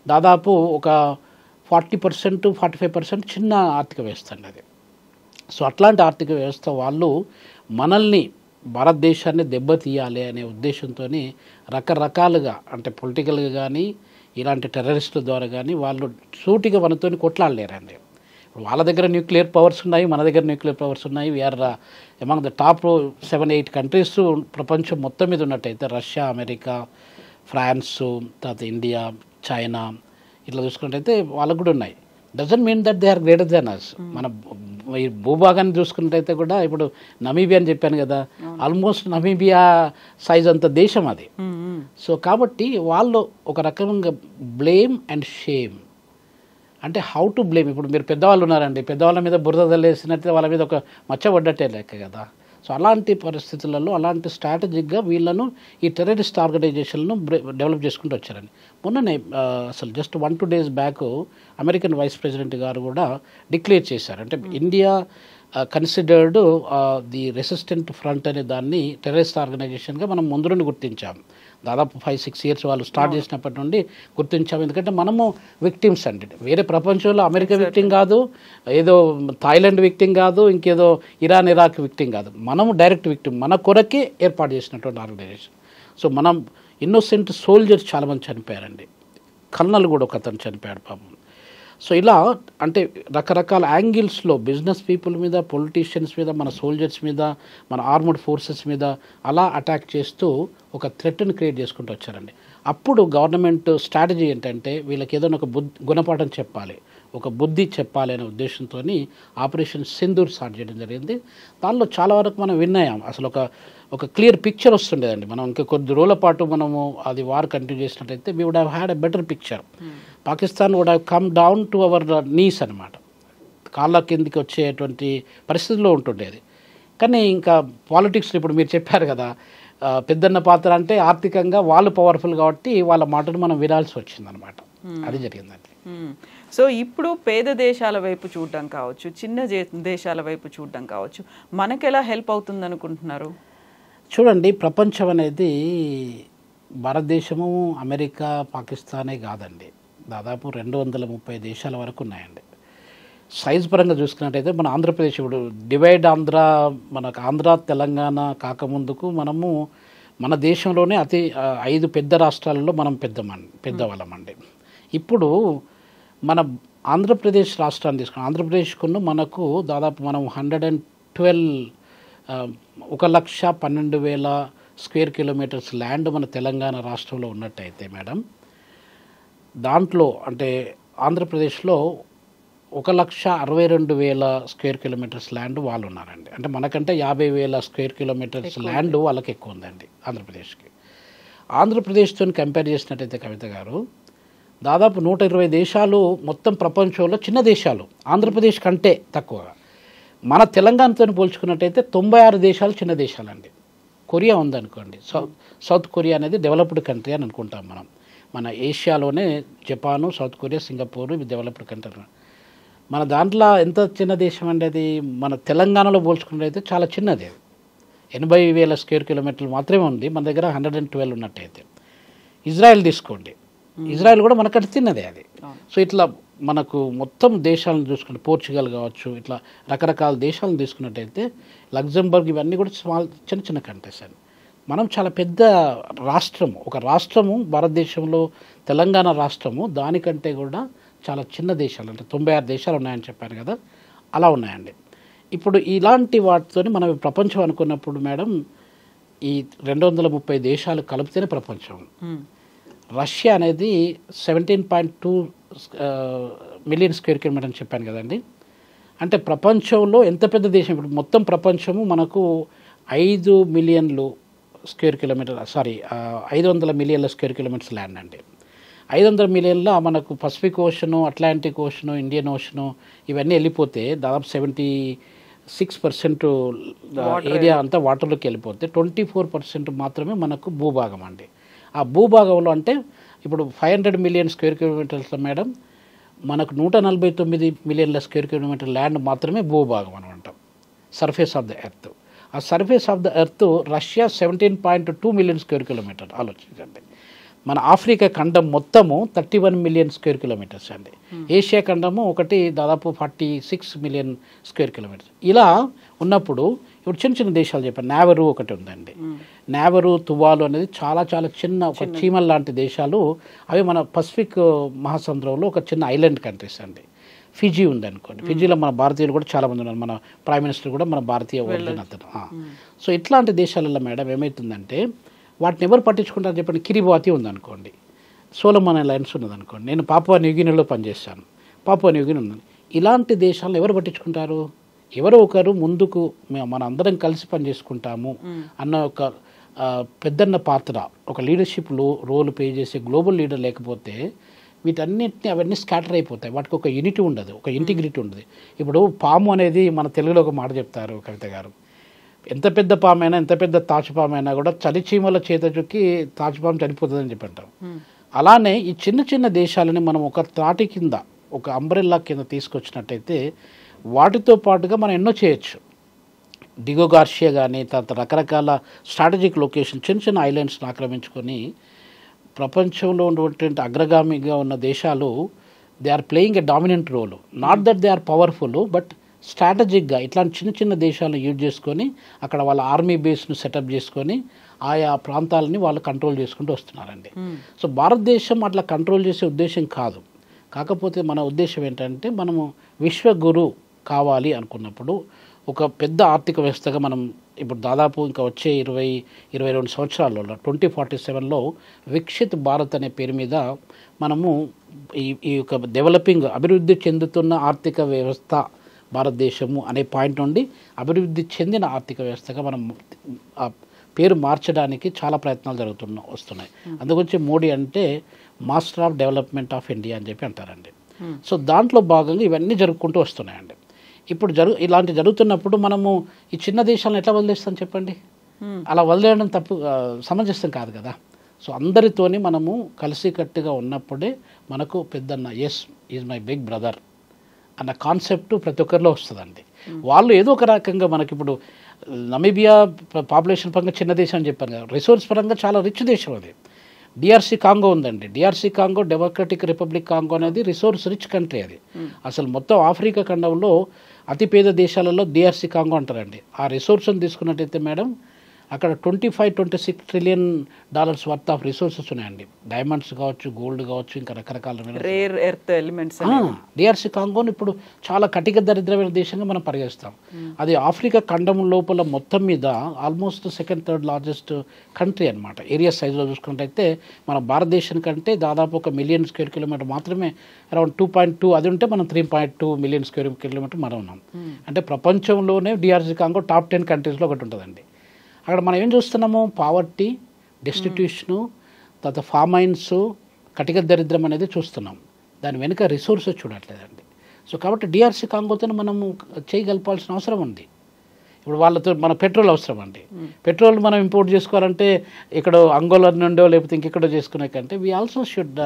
దాదాపు ఒక 40%-45% చిన్న ఆర్థిక వ్యవస్థ అండి అది. సో అట్లాంటి ఆర్థిక వ్యవస్థ వాళ్ళు మనల్ని, భారతదేశాన్ని దెబ్బతీయాలి అనే ఉద్దేశంతో రకరకాలుగా, అంటే పొలిటికల్గా కానీ ఇలాంటి టెర్రరిస్టుల ద్వారా కానీ వాళ్ళు సూటిగా మనతో కొట్లాడలేరండి. వాళ్ళ దగ్గర న్యూక్లియర్ పవర్స్ ఉన్నాయి, మన దగ్గర న్యూక్లియర్ పవర్స్ ఉన్నాయి. We're among the top 7-8 countries ప్రపంచం మొత్తం మీద ఉన్నట్టయితే రష్యా, అమెరికా, ఫ్రాన్స్, తర్వాత ఇండియా, చైనా, ఇట్లా చూసుకున్నట్టయితే వాళ్ళకు కూడా ఉన్నాయి. Doesn't mean that they are greater than us. మన ఈ భూభాగాన్ని చూసుకున్నట్టయితే కూడా ఇప్పుడు నమీబియా అని చెప్పాను కదా, ఆల్మోస్ట్ నమీబియా సైజ్ అంత దేశం అది. సో కాబట్టి వాళ్ళు ఒక రకంగా బ్లేమ్ అండ్ షేమ్, అంటే హౌ టు బ్లేమ్. ఇప్పుడు మీరు పెద్దవాళ్ళు ఉన్నారండి, పెద్దవాళ్ళ మీద బురద తల్లేసినట్టు వాళ్ళ మీద ఒక మచ్చబడ్డట్టే లెక్క కదా. సో అలాంటి పరిస్థితులలో అలాంటి స్ట్రాటజిక్గా వీళ్ళను ఈ టెర్రరిస్ట్ ఆర్గనైజేషన్లను డెవలప్ చేసుకుంటూ వచ్చారండి. మొన్ననే అసలు just 1-2 days back American vice president గారు కూడా డిక్లేర్ చేశారు. అంటే India considered the resistant front అనే దాన్ని టెర్రరిస్ట్ ఆర్గనైజేషన్గా మనం ముందు నుండి గుర్తించాం. దాదాపు 5-6 years వాళ్ళు స్టార్ట్ చేసినప్పటి నుండి గుర్తించాము. ఎందుకంటే మనము విక్టిమ్స్ అండి, వేరే ప్రపంచంలో అమెరికా విక్టిమ్ కాదు, ఏదో థాయిలాండ్ విక్టిమ్ కాదు, ఇంకేదో ఇరాక్ విక్టిమ్ కాదు, మనము డైరెక్ట్ విక్టిమ్, మన కొరకే ఏర్పాటు చేసినటువంటి ఆర్గనైజేషన్. సో మనం ఇన్నోసెంట్ సోల్జర్స్ చాలామంది చనిపోయారండి. కల్నల్ కూడా ఒక అతను చనిపోయాడు పాపం. సో ఇలా అంటే రకరకాల యాంగిల్స్లో బిజినెస్ పీపుల్ మీద, పొలిటీషియన్స్ మీద, మన సోల్జర్స్ మీద, మన ఆర్మడ్ ఫోర్సెస్ మీద అలా అటాక్ చేస్తూ ఒక థ్రెట్ని క్రియేట్ చేసుకుంటూ వచ్చారండి. అప్పుడు గవర్నమెంట్ స్ట్రాటజీ ఏంటంటే వీళ్ళకి ఏదైనా ఒక గుణపాఠం చెప్పాలి, ఒక బుద్ధి చెప్పాలి అనే ఉద్దేశంతో ఆపరేషన్ సింధూర్ స్టార్ట్ చేయడం జరిగింది. దానిలో చాలా వరకు మనం విన్నాం. అసలు ఒక క్లియర్ పిక్చర్ వస్తుండేదండి. మనం ఇంకా కొద్ది రోజుల పాటు మనము అది వార్ కంటిన్యూ చేసినట్టయితే we would have had a better picture. Pakistan would have come down to our knees అనమాట, కాళ్ళ కిందికి వచ్చేటువంటి పరిస్థితిలో ఉంటుండేది. కానీ ఇంకా పాలిటిక్స్లో ఇప్పుడు మీరు చెప్పారు కదా, పెద్దన్న పాత్ర అంటే ఆర్థికంగా వాళ్ళు పవర్ఫుల్ కాబట్టి వాళ్ళ మాటను మనం వినాల్సి వచ్చిందనమాట. అది జరిగిందండి. సో ఇప్పుడు పేద దేశాల వైపు చూడడం కావచ్చు, చిన్న దేశాల వైపు చూడడం కావచ్చు, మనకు ఎలా హెల్ప్ అవుతుంది అనుకుంటున్నారు? చూడండి, ప్రపంచం అనేది భారతదేశము, అమెరికా, పాకిస్తానే కాదండి, దాదాపు 230 దేశాల వరకు ఉన్నాయండి. సైజ్ పరంగా చూసుకున్నట్టయితే మన ఆంధ్రప్రదేశ్ ఇప్పుడు డివైడ్ ఆంధ్ర, మనకు ఆంధ్ర తెలంగాణ కాకముందుకు మనము మన దేశంలోనే 5 పెద్ద రాష్ట్రాలలో మనం పెద్దవాళ్ళమండి. ఇప్పుడు మన ఆంధ్రప్రదేశ్ రాష్ట్రాన్ని తీసుకుని ఆంధ్రప్రదేశ్కును మనకు దాదాపు మనం 112,000 స్క్వేర్ కిలోమీటర్స్ ల్యాండ్ మన తెలంగాణ రాష్ట్రంలో ఉన్నట్టయితే మేడం, దాంట్లో అంటే ఆంధ్రప్రదేశ్లో 1,62,000 స్క్వేర్ కిలోమీటర్స్ ల్యాండ్ వాళ్ళు ఉన్నారండి. అంటే మనకంటే 50,000 స్క్వేర్ కిలోమీటర్స్ ల్యాండ్ వాళ్ళకి ఎక్కువ ఉందండి ఆంధ్రప్రదేశ్కి. ఆంధ్రప్రదేశ్తో కంపేర్ చేసినట్టయితే కవిత గారు, దాదాపు 120 దేశాలు మొత్తం ప్రపంచంలో చిన్న దేశాలు ఆంధ్రప్రదేశ్ కంటే తక్కువగా. మన తెలంగాణతో పోల్చుకున్నట్టయితే 96 దేశాలు చిన్న దేశాలండి. కొరియా ఉందనుకోండి, సౌత్ కొరియా అనేది డెవలప్డ్ కంట్రీ అని అనుకుంటాం మనం. మన ఏషియాలోనే జపాను, సౌత్ కొరియా, సింగపూర్ ఇవి డెవలప్డ్ కంట్రీ. మన దాంట్లో ఎంత చిన్న దేశం అండి అది, మన తెలంగాణలో పోల్చుకున్నట్టయితే చాలా చిన్నది. 80,000 స్క్వేర్ కిలోమీటర్లు మాత్రమే ఉంది, మన దగ్గర 112 ఉన్నట్టయితే. ఇజ్రాయెల్ తీసుకోండి, ఇజ్రాయెల్ కూడా మనకంటే చిన్నదే అది. సో ఇట్లా మనకు మొత్తం దేశాలను చూసుకుంటే పోర్చుగల్ కావచ్చు, ఇట్లా రకరకాల దేశాలను తీసుకున్నట్టయితే లగ్జంబర్గ్ ఇవన్నీ కూడా చిన్న చిన్న కంట్రీస్ అండి. మనం చాలా పెద్ద రాష్ట్రము, ఒక రాష్ట్రము భారతదేశంలో తెలంగాణ రాష్ట్రము దానికంటే కూడా చాలా చిన్న దేశాలు, అంటే 96 దేశాలు ఉన్నాయని చెప్పాను కదా, అలా ఉన్నాయండి. ఇప్పుడు ఇలాంటి వాటితో మనం ప్రపంచం అనుకున్నప్పుడు మేడం, ఈ 230 దేశాలు కలిపితేనే ప్రపంచం. రష్యా అనేది 17.2 మిలియన్ స్క్వేర్ కిలోమీటర్ అని చెప్పాను కదండి. అంటే ప్రపంచంలో ఎంత పెద్ద దేశం, ఇప్పుడు మొత్తం ప్రపంచము మనకు 500 మిలియన్ల స్క్వేర్ కిలోమీటర్స్ ల్యాండ్ అండి. 500 మిలియన్ల మనకు Pacific ocean, Atlantic ocean, Indian ocean ఇవన్నీ వెళ్ళిపోతే దాదాపు 76% ఏరియా అంతా వాటర్లోకి వెళ్ళిపోతే 24% మాత్రమే మనకు భూభాగం అండి. ఆ భూభాగంలో అంటే ఇప్పుడు 500 మిలియన్ స్క్వేర్ కిలోమీటర్స్లో మేడం మనకు 149 మిలియన్ల స్క్వేర్ కిలోమీటర్ ల్యాండ్ మాత్రమే భూభాగం అని అంటాం, సర్ఫేస్ ఆఫ్ ద ఎర్త్. ఆ surface of the earth Russia 17.2 million square kilometer. ఆలోచించండి, మన ఆఫ్రికా ఖండం మొత్తము 31 మిలియన్ స్క్వేర్ కిలోమీటర్స్ అండి. ఏషియా ఖండము ఒకటి దాదాపు 46 మిలియన్ స్క్వేర్ కిలోమీటర్స్. ఇలా ఉన్నప్పుడు ఇప్పుడు చిన్న చిన్న దేశాలు చెప్పాను, నావరు ఒకటి ఉందండి. నావరు, తువాలు అనేది చాలా చాలా చిన్న ఒక చీమల్ లాంటి దేశాలు. అవి మన పసిఫిక్ మహాసముద్రంలో ఒక చిన్న ఐలాండ్ కంట్రీస్ అండి. ఫిజీ ఉందనుకోండి, ఫిజీలో మన భారతీయులు కూడా చాలామంది ఉన్నారు, మన ప్రైమ్ మినిస్టర్ కూడా మన భారతీయ ఒరిజిన్ అతను. సో ఇట్లాంటి దేశాలలో మేడం ఏమవుతుందంటే వాటిని ఎవరు పట్టించుకుంటారు చెప్పండి. కిరిబాతి ఉందనుకోండి, సోలమన్ ఐలాండ్స్ ఉన్నదనుకోండి, నేను పాపువా న్యూగినీలో పనిచేస్తాను, పాపువా న్యూగిని ఉందని, ఇలాంటి దేశాలను ఎవరు పట్టించుకుంటారు? ఎవరో ఒకరు ముందుకు మన అందరం కలిసి పనిచేసుకుంటాము అన్న ఒక పెద్దన్న పాత్ర, ఒక లీడర్షిప్ రోల్ ప్లే చేసే గ్లోబల్ లీడర్ లేకపోతే వీటన్నిటిని అవన్నీ స్కాటర్ అయిపోతాయి. వాటికి ఒక యూనిటీ ఉండదు, ఒక ఇంటిగ్రిటీ ఉండదు. ఇప్పుడు పాము అనేది మన తెలుగులో ఒక మాట చెప్తారు కవిత గారు, ఎంత పెద్ద పామైనా, ఎంత పెద్ద తాచుపామైనా కూడా చలిచీమల చేత చుక్కి తాచుపాము చనిపోతుందని చెప్పంటారు. అలానే ఈ చిన్న చిన్న దేశాలని మనం ఒక త్రాటి కింద, ఒక అంబ్రెల్లా కింద తీసుకొచ్చినట్టయితే వాటితో పాటుగా మనం ఎన్నో చేయొచ్చు. డిగో గార్షియా కానీ తర్వాత రకరకాల స్ట్రాటజిక్ లొకేషన్ చిన్న చిన్న ఐలాండ్స్ని ఆక్రమించుకొని ప్రపంచంలో ఉన్నటువంటి అగ్రగామిగా ఉన్న దేశాలు they are playing a dominant role. Not that they are powerful, but స్ట్రాటజిక్గా ఇట్లాంటి చిన్న చిన్న దేశాలను యూజ్ చేసుకొని అక్కడ వాళ్ళ ఆర్మీ బేస్ను సెటప్ చేసుకొని ఆయా ప్రాంతాలని వాళ్ళు కంట్రోల్ చేసుకుంటూ వస్తున్నారండి. సో భారతదేశం అట్లా కంట్రోల్ చేసే ఉద్దేశం కాదు. కాకపోతే మన ఉద్దేశం ఏంటంటే మనము విశ్వగురు కావాలి అనుకున్నప్పుడు ఒక పెద్ద ఆర్థిక వ్యవస్థగా మనం ఇప్పుడు దాదాపు ఇంకా వచ్చే 22 సంవత్సరాల్లో 2047లో వికసిత్ భారత్ అనే పేరు మీద మనము ఈ యొక్క డెవలపింగ్ అభివృద్ధి చెందుతున్న ఆర్థిక వ్యవస్థ భారతదేశము అనే పాయింట్ నుండి అభివృద్ధి చెందిన ఆర్థిక వ్యవస్థగా మనం ఆ పేరు మార్చడానికి చాలా ప్రయత్నాలు వస్తున్నాయి. అందుగురించి మోడీ అంటే master of development of India అని చెప్పి అంటారండి. సో దాంట్లో భాగంగా ఇవన్నీ జరుపుకుంటూ వస్తున్నాయండి. ఇప్పుడు ఇలాంటి జరుగుతున్నప్పుడు మనము ఈ చిన్న దేశాలను ఎట్లా వదిలేస్తాం చెప్పండి? అలా వదిలేయడం తప్పు, సమంజసం కాదు కదా. సో అందరితోని మనము కలిసికట్టుగా ఉన్నప్పుడే మనకు పెద్దన్న as is my big brother అన్న కాన్సెప్ట్ ప్రతి ఒక్కరిలో వస్తుందండి. వాళ్ళు ఏదో ఒక రకంగా మనకి ఇప్పుడు నమీబియా పాపులేషన్ పరంగా చిన్న దేశం అని చెప్పాను కదా, రిసోర్స్ పరంగా చాలా రిచ్ దేశం అది. డిఆర్సీ కాంగో ఉందండి. DRC Congo democratic republic Congo అనేది రిసోర్స్ రిచ్ కంట్రీ అది. అసలు మొత్తం ఆఫ్రికా ఖండంలో అతిపేద దేశాలలో డిఆర్సీ కాంగో అంటారండి. ఆ రిసోర్స్ని తీసుకున్నట్టయితే మేడం అక్కడ 25-26 trillion dollars worth of resources ఉన్నాయండి. డైమండ్స్ కావచ్చు, గోల్డ్ కావచ్చు, ఇంకా రకరకాల రేర్ ఎర్త్ ఎలిమెంట్స్. డిఆర్సీ కాంగోని ఇప్పుడు చాలా కటిక దరిద్రమైన దేశంగా మనం పరిగణిస్తాం. అది ఆఫ్రికా ఖండం లోపల మొత్తం మీద almost second third largest country అనమాట. ఏరియా సైజులో చూసుకున్నట్టయితే మన భారతదేశం కంటే దాదాపు 1 మిలియన్ స్క్వేర్ కిలోమీటర్ మాత్రమే, అరౌండ్ 2.2 అది ఉంటే మనం 3.2 మిలియన్ స్క్వేర్ కిలోమీటర్ మనం ఉన్నాం. అంటే ప్రపంచంలోనే డిఆర్సీ కాంగో టాప్ 10 కంట్రీస్లో ఒకటి ఉంటుందండి. అక్కడ మనం ఏం చూస్తున్నాము? పావర్టీ, డెస్టిట్యూషను, తర్వాత ఫామైన్స్, కటిక దరిద్రం అనేది చూస్తున్నాం. దాని వెనుక రిసోర్సెస్ చూడట్లేదండి. సో కాబట్టి డిఆర్సీ కాంగోతో మనము చేయగలపాల్సిన అవసరం ఉంది. ఇప్పుడు వాళ్ళతో మన పెట్రోల్ అవసరం అండి. పెట్రోల్ మనం ఇంపోర్ట్ చేసుకోవాలంటే ఇక్కడ అంగోలా నుండో లేకపోతే ఇంకెక్కడో చేసుకునే కంటే we also should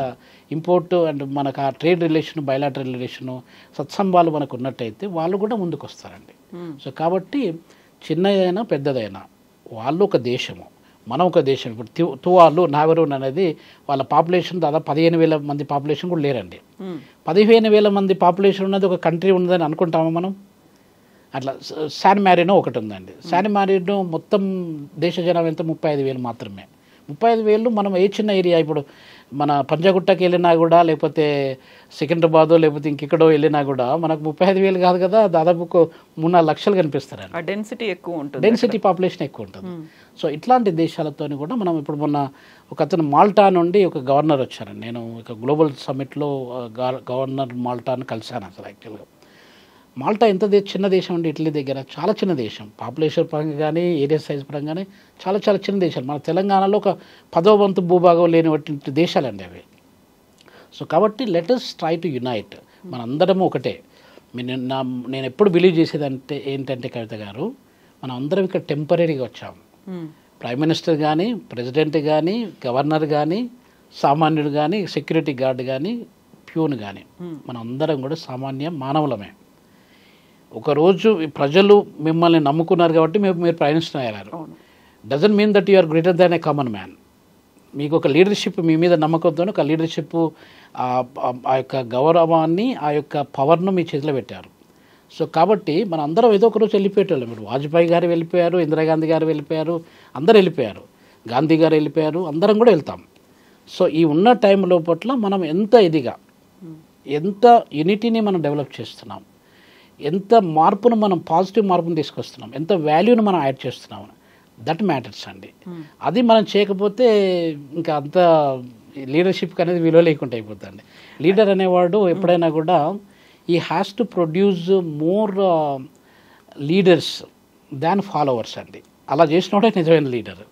import. And మనకు ఆ ట్రేడ్ రిలేషన్, బయలాటరల్ రిలేషను, సత్సంబాలు మనకు ఉన్నట్టయితే వాళ్ళు కూడా ముందుకు వస్తారండి. సో కాబట్టి చిన్నదైనా పెద్దదైనా వాళ్ళు ఒక దేశము, మనం ఒక దేశం. ఇప్పుడు తువాలు, నాగరూన్ అనేది వాళ్ళ పాపులేషన్ దాదాపు 15,000 మంది పాపులేషన్ కూడా లేరండి. 15,000 మంది పాపులేషన్ ఉన్నది ఒక కంట్రీ ఉన్నదని అనుకుంటాము మనం. అట్లా శాన్ మ్యారినో ఒకటి ఉందండి. శాన్ మ్యారినో మొత్తం దేశ జనాభా ఎంత? 35,000 మాత్రమే. 35,000 మనం ఏ చిన్న ఏరియా, ఇప్పుడు మన పంజాగుట్టకి వెళ్ళినా కూడా లేకపోతే సికింద్రాబాద్ లేకపోతే ఇంకెక్కడో వెళ్ళినా కూడా మనకు 35,000 కాదు కదా, దాదాపు 3-4 లక్షలు కనిపిస్తారండి. డెన్సిటీ ఎక్కువ ఉంటుంది, డెన్సిటీ పాపులేషన్ ఎక్కువ ఉంటుంది. సో ఇట్లాంటి దేశాలతో కూడా మనం ఇప్పుడు మొన్న ఒక అతను మాల్టా నుండి ఒక గవర్నర్ వచ్చారండి. నేను ఒక గ్లోబల్ సమ్మిట్లో గవర్నర్ మాల్టాను కలిశాను. అసలు యాక్చువల్గా మాల్టా ఎంత చిన్న దేశం అండి, ఇటలీ దగ్గర చాలా చిన్న దేశం. పాపులేషన్ పరంగా కానీ ఏరియా సైజ్ పరంగా కానీ చాలా చాలా చిన్న దేశాలు. మన తెలంగాణలో ఒక 10వ వంతు భూభాగం లేనివంటి దేశాలండి అవి. సో కాబట్టి let us try to unite. మనందరము ఒకటే. నేను ఎప్పుడు బిలీవ్ చేసేదంటే ఏంటంటే కవిత గారు, మనం అందరం ఇక్కడ టెంపరీగా వచ్చాము. ప్రైమ్ మినిస్టర్ కానీ, ప్రెసిడెంట్ కానీ, గవర్నర్ కానీ, సామాన్యుడు కానీ, సెక్యూరిటీ గార్డ్ కానీ, ప్యూన్ కానీ, మనం అందరం కూడా సామాన్య మానవులమే. ఒకరోజు ప్రజలు మిమ్మల్ని నమ్ముకున్నారు కాబట్టి మీరు ప్రైమ్ మినిస్టర్ అయ్యారు. Doesn't mean that you are greater than a common man. మీకు ఒక లీడర్షిప్, మీ మీద నమ్మకంతో ఒక లీడర్షిప్, ఆ యొక్క గౌరవాన్ని, ఆ యొక్క పవర్ను మీ చేతిలో పెట్టారు. సో కాబట్టి మన అందరం ఏదో ఒకరోజు వెళ్ళిపోయేటోళ్ళం. ఇప్పుడు వాజ్పేయి గారు వెళ్ళిపోయారు, ఇందిరాగాంధీ గారు వెళ్ళిపోయారు, అందరు వెళ్ళిపోయారు, గాంధీ గారు వెళ్ళిపోయారు, అందరం కూడా వెళ్తాం. సో ఈ ఉన్న టైంలో పట్ల మనం ఎంత ఇదిగా, ఎంత యూనిటీని మనం డెవలప్ చేస్తున్నాం, ఎంత మార్పును మనం పాజిటివ్ మార్పును తీసుకొస్తున్నాం, ఎంత వాల్యూను మనం యాడ్ చేస్తున్నాం, దట్ మ్యాటర్స్ అండి. అది మనం చేయకపోతే ఇంకా అంత లీడర్షిప్ అనేది విలువ లేకుండా అయిపోతుంది. లీడర్ అనేవాడు ఎప్పుడైనా కూడా ఈ has to produce more leaders than followers అండి. అలా చేసినోడే నిజమైన లీడర్.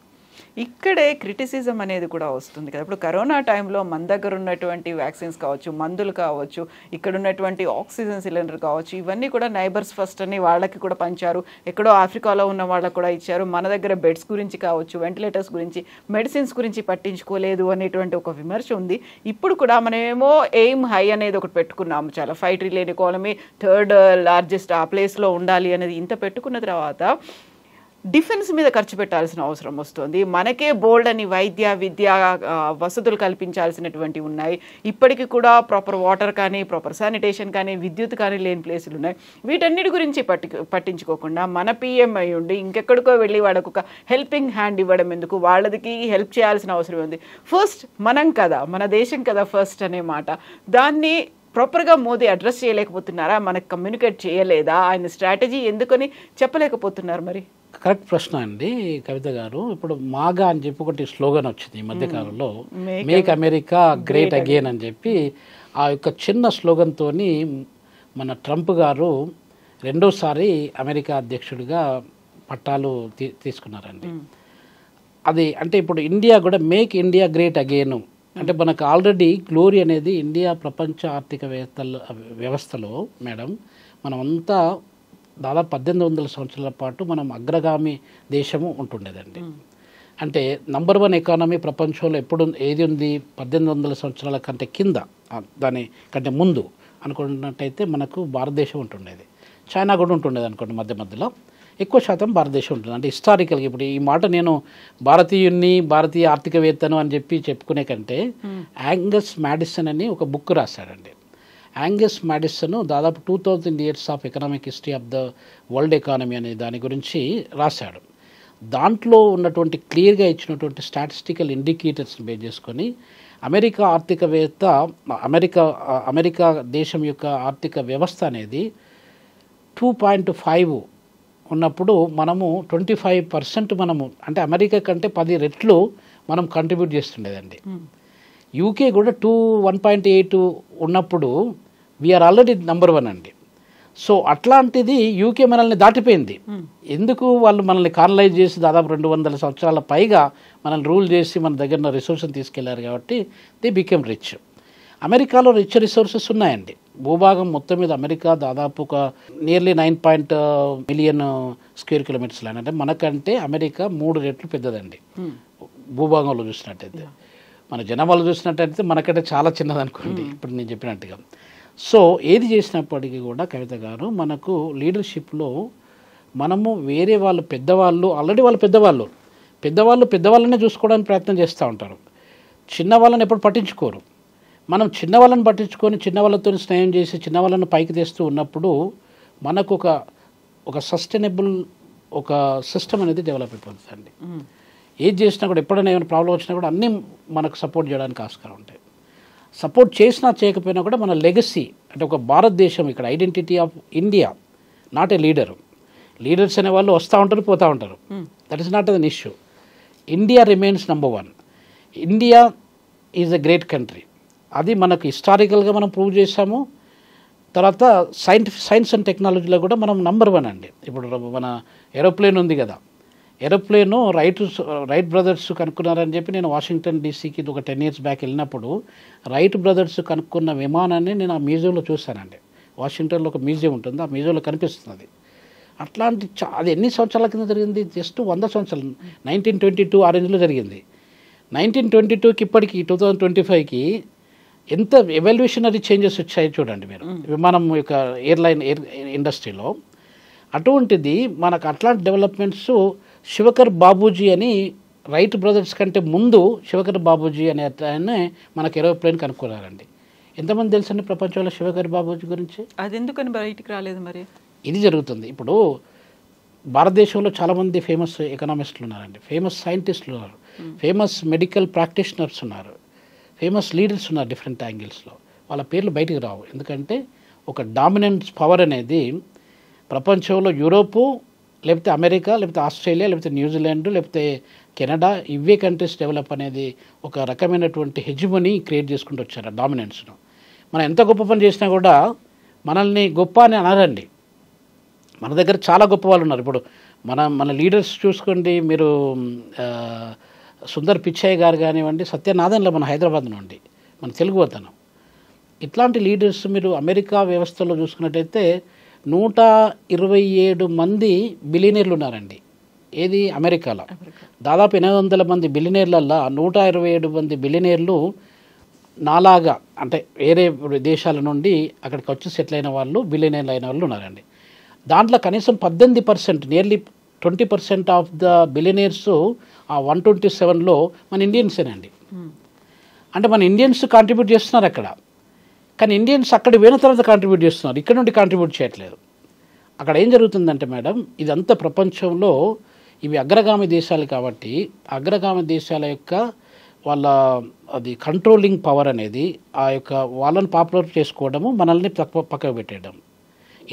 ఇక్కడే క్రిటిసిజం అనేది కూడా వస్తుంది కదా. ఇప్పుడు కరోనా టైంలో మన దగ్గర ఉన్నటువంటి వ్యాక్సిన్స్ కావచ్చు, మందులు కావచ్చు, ఇక్కడ ఉన్నటువంటి ఆక్సిజన్ సిలిండర్ కావచ్చు, ఇవన్నీ కూడా నైబర్స్ ఫస్ట్ అని వాళ్ళకి కూడా పంచారు. ఎక్కడో ఆఫ్రికాలో ఉన్న వాళ్ళకి కూడా ఇచ్చారు. మన దగ్గర బెడ్స్ గురించి కావచ్చు, వెంటిలేటర్స్ గురించి, మెడిసిన్స్ గురించి పట్టించుకోలేదు అనేటువంటి ఒక విమర్శ ఉంది. ఇప్పుడు కూడా మనమేమో ఎయిమ్ హై అనేది ఒకటి పెట్టుకున్నాము. చాలా 5 ట్రిలియన్ ఎకానమీ, 3rd లార్జెస్ట్ ఆ ప్లేస్లో ఉండాలి అనేది ఇంత పెట్టుకున్న తర్వాత డిఫెన్స్ మీద ఖర్చు పెట్టాల్సిన అవసరం వస్తుంది. మనకే బోల్డ్ అని వైద్య, విద్య వసతులు కల్పించాల్సినటువంటి ఉన్నాయి. ఇప్పటికీ కూడా ప్రాపర్ వాటర్ కానీ, ప్రాపర్ శానిటేషన్ కానీ, విద్యుత్ కానీ లేని ప్లేసులు ఉన్నాయి. వీటన్నిటి గురించి పట్టించుకోకుండా మన పిఎం అయి ఉండి ఇంకెక్కడికో వెళ్ళి వాడికి ఒక హెల్పింగ్ హ్యాండ్ ఇవ్వడం ఎందుకు? వాళ్ళకి హెల్ప్ చేయాల్సిన అవసరం ఉంది. ఫస్ట్ మనం కదా, మన దేశం కదా ఫస్ట్ అనే మాట. దాన్ని ప్రాపర్గా మోదీ అడ్రస్ చేయలేకపోతున్నారా, మనకు కమ్యూనికేట్ చేయలేదా, ఆయన స్ట్రాటజీ ఎందుకని చెప్పలేకపోతున్నారు మరి? కరెక్ట్ ప్రశ్న అండి కవిత గారు. ఇప్పుడు మాగా అని చెప్పి ఒకటి స్లోగన్ వచ్చింది ఈ మధ్యకాలంలో, మేక్ అమెరికా గ్రేట్ అగైన్ అని చెప్పి. ఆ యొక్క చిన్న స్లోగన్తో మన ట్రంప్ గారు రెండోసారి అమెరికా అధ్యక్షుడిగా పట్టాలు తీసుకున్నారండి. అది అంటే ఇప్పుడు ఇండియా కూడా మేక్ ఇండియా గ్రేట్ అగైన్ అంటే మనకు ఆల్రెడీ గ్లోరీ అనేది ఇండియా ప్రపంచ ఆర్థిక వ్యవస్థలో మేడం మనమంతా దాదాపు 1800 సంవత్సరాల పాటు మనం అగ్రగామి దేశము ఉంటుండేదండి. అంటే నంబర్ 1 ఎకానమీ ప్రపంచంలో ఎప్పుడు ఏది ఉంది 1800 సంవత్సరాల కంటే కింద, దాని కంటే ముందు అనుకున్నట్టయితే మనకు భారతదేశం ఉంటుండేది. చైనా కూడా ఉంటుండేది అనుకోండి, మధ్యలో ఎక్కువ శాతం భారతదేశం ఉంటుంది. అంటే హిస్టారికల్గా ఇప్పుడు ఈ మాట నేను భారతీయుణ్ణి భారతీయ ఆర్థికవేత్తను అని చెప్పి చెప్పుకునే కంటే యాంగస్ మ్యాడిసన్ అని ఒక బుక్ రాశాడండి. యాంగస్ మ్యాడిసన్ దాదాపు 2000 years of economic history of the world economy అనే దాని గురించి రాశాడు. దాంట్లో ఉన్నటువంటి క్లియర్గా ఇచ్చినటువంటి స్టాటిస్టికల్ ఇండికేటర్స్ని బేస్ చేసుకొని అమెరికా ఆర్థికవేత్త అమెరికా దేశం యొక్క ఆర్థిక వ్యవస్థ అనేది 2.5 ఉన్నప్పుడు మనము 25% మనము అంటే అమెరికా కంటే 10 రెట్లు మనం కంట్రిబ్యూట్ చేస్తుండేదండి. యూకే కూడా 1.8 ఉన్నప్పుడు వీఆర్ ఆల్రెడీ నంబర్ 1 అండి. సో అట్లాంటిది యూకే మనల్ని దాటిపోయింది. ఎందుకు? వాళ్ళు మనల్ని కాలనైజ్ చేసి దాదాపు 200 సంవత్సరాల పైగా మనల్ని రూల్ చేసి మన దగ్గర రిసోర్సెస్ తీసుకెళ్లారు కాబట్టి దే బికెమ్ రిచ్. అమెరికాలో రిచ్ రిసోర్సెస్ ఉన్నాయండి. భూభాగం మొత్తం మీద అమెరికా దాదాపు ఒక nearly 9 million square kilometres land. అంటే మనకంటే అమెరికా 3 రెట్లు పెద్దదండి భూభాగంలో చూసినట్టయితే. మన జనాభాలో చూసినట్టయితే మనకంటే చాలా చిన్నదనుకోండి ఇప్పుడు నేను చెప్పినట్టుగా. సో ఏది చేసినప్పటికీ కూడా కవిత గారు మనకు లీడర్షిప్లో మనము వేరే వాళ్ళు పెద్దవాళ్ళు ఆల్రెడీ వాళ్ళు పెద్దవాళ్ళనే చూసుకోవడానికి ప్రయత్నం చేస్తూ ఉంటారు. చిన్నవాళ్ళని ఎప్పుడు పట్టించుకోరు. మనం చిన్నవాళ్ళని పట్టించుకొని చిన్నవాళ్ళతో స్నేహం చేసి చిన్నవాళ్ళను పైకి తెస్తూ ఉన్నప్పుడు మనకు ఒక సస్టైనబుల్ ఒక సిస్టమ్ అనేది డెవలప్ అయిపోతుందండి. ఏది చేసినా కూడా ఎప్పుడైనా ఏమైనా ప్రాబ్లం వచ్చినా కూడా అన్నీ మనకు సపోర్ట్ చేయడానికి ఆస్కారం ఉంటాయి. సపోర్ట్ చేసినా చేయకపోయినా కూడా మన లెగసీ అంటే ఒక భారతదేశం ఇక్కడ identity of India, not a leaders అనే వాళ్ళు వస్తూ ఉంటారు పోతూ ఉంటారు. That is not an issue. India remains number 1. India is a great country. అది మనకు హిస్టారికల్గా మనం ప్రూవ్ చేసాము. తర్వాత సైన్స్ అండ్ టెక్నాలజీలో కూడా మనం నంబర్ 1 అండి. ఇప్పుడు మన ఏరోప్లేన్ ఉంది కదా, ఏరోప్లేను రైట్ బ్రదర్స్ కనుక్కున్నారని చెప్పి నేను వాషింగ్టన్ డీసీకి ఒక 10 years బ్యాక్ వెళ్ళినప్పుడు రైట్ బ్రదర్స్ కనుక్కున్న విమానాన్ని నేను ఆ మ్యూజియంలో చూశానండి. వాషింగ్టన్లో ఒక మ్యూజియం ఉంటుంది, ఆ మ్యూజియంలో కనిపిస్తుంది. అట్లాంటి అది ఎన్ని సంవత్సరాల కింద జరిగింది? జస్ట్ 100 సంవత్సరాలు, 1922 ఆ రేంజ్లో జరిగింది. 1922కి ఇప్పటికి 2025కి ఎంత ఎవల్యూషనరీ చేంజెస్ వచ్చాయో చూడండి మీరు విమానం యొక్క ఎయిర్ ఇండస్ట్రీలో. అటువంటిది మనకు అట్లాంటి డెవలప్మెంట్స్ శివకర్ బాబూజీ అని రైట్ బ్రదర్స్ కంటే ముందు శివకర్ బాబూజీ అనే ఆయన మనకు ఏరోప్లేన్ కనుక్కున్నారండి. ఎంతమంది తెలుసండి ప్రపంచంలో శివకర్ బాబూజీ గురించి? అది ఎందుకని బయటికి రాలేదు మరి? ఇది జరుగుతుంది. ఇప్పుడు భారతదేశంలో చాలామంది ఫేమస్ ఎకనామిస్టులు ఉన్నారండి, ఫేమస్ సైంటిస్టులు ఉన్నారు, ఫేమస్ మెడికల్ ప్రాక్టీషనర్స్ ఉన్నారు, ఫేమస్ లీడర్స్ ఉన్నారు డిఫరెంట్ యాంగిల్స్లో. వాళ్ళ పేర్లు బయటికి రావు. ఎందుకంటే ఒక డామినెన్స్ పవర్ అనేది ప్రపంచంలో యూరోపు లేకపోతే అమెరికా లేకపోతే ఆస్ట్రేలియా లేకపోతే న్యూజిలాండ్ లేకపోతే కెనడా ఇవే కంట్రీస్ డెవలప్ అనేది ఒక రకమైనటువంటి హెజిమనీ క్రియేట్ చేసుకుంటూ వచ్చారు ఆ డామినెన్స్ను. మనం ఎంత గొప్ప పని చేసినా కూడా మనల్ని గొప్ప అని అనరండి. మన దగ్గర చాలా గొప్ప వాళ్ళు ఉన్నారు. ఇప్పుడు మన లీడర్స్ చూసుకోండి మీరు, సుందర్ పిచ్చయ్య గారు కానివ్వండి, సత్యనాథన్లో మన హైదరాబాద్ నుండి మన తెలుగు వతనం. ఇట్లాంటి లీడర్స్ మీరు అమెరికా వ్యవస్థలో చూసుకున్నట్టయితే 127 మంది బిలియనీర్లు ఉన్నారండి. ఏది? అమెరికాలో. దాదాపు 800 మంది బిలియనీర్లల్లో 127 మంది బిలియనీర్లు నాలాగా అంటే వేరే దేశాల నుండి అక్కడికి వచ్చి సెటిల్ అయిన వాళ్ళు, బిలియనీర్లు అయిన వాళ్ళు ఉన్నారండి. దాంట్లో కనీసం 18%, నియర్లీ 20% ఆఫ్ ద బిలియనీర్స్ ఆ 127లో మన ఇండియన్సేనండి. అంటే మన ఇండియన్స్ కాంట్రిబ్యూట్ చేస్తున్నారు అక్కడ. కానీ ఇండియన్స్ అక్కడ పోయిన తర్వాత కాంట్రిబ్యూట్ చేస్తున్నారు, ఇక్కడ నుండి కాంట్రిబ్యూట్ చేయట్లేదు. అక్కడ ఏం జరుగుతుందంటే మేడం, ఇదంతా ప్రపంచంలో ఇవి అగ్రగామి దేశాలు కాబట్టి అగ్రగామి దేశాల యొక్క వాళ్ళ అది కంట్రోలింగ్ పవర్ అనేది ఆ యొక్క వాళ్ళని పాపులర్ చేసుకోవడము, మనల్ని పక్కకు పెట్టేయడం,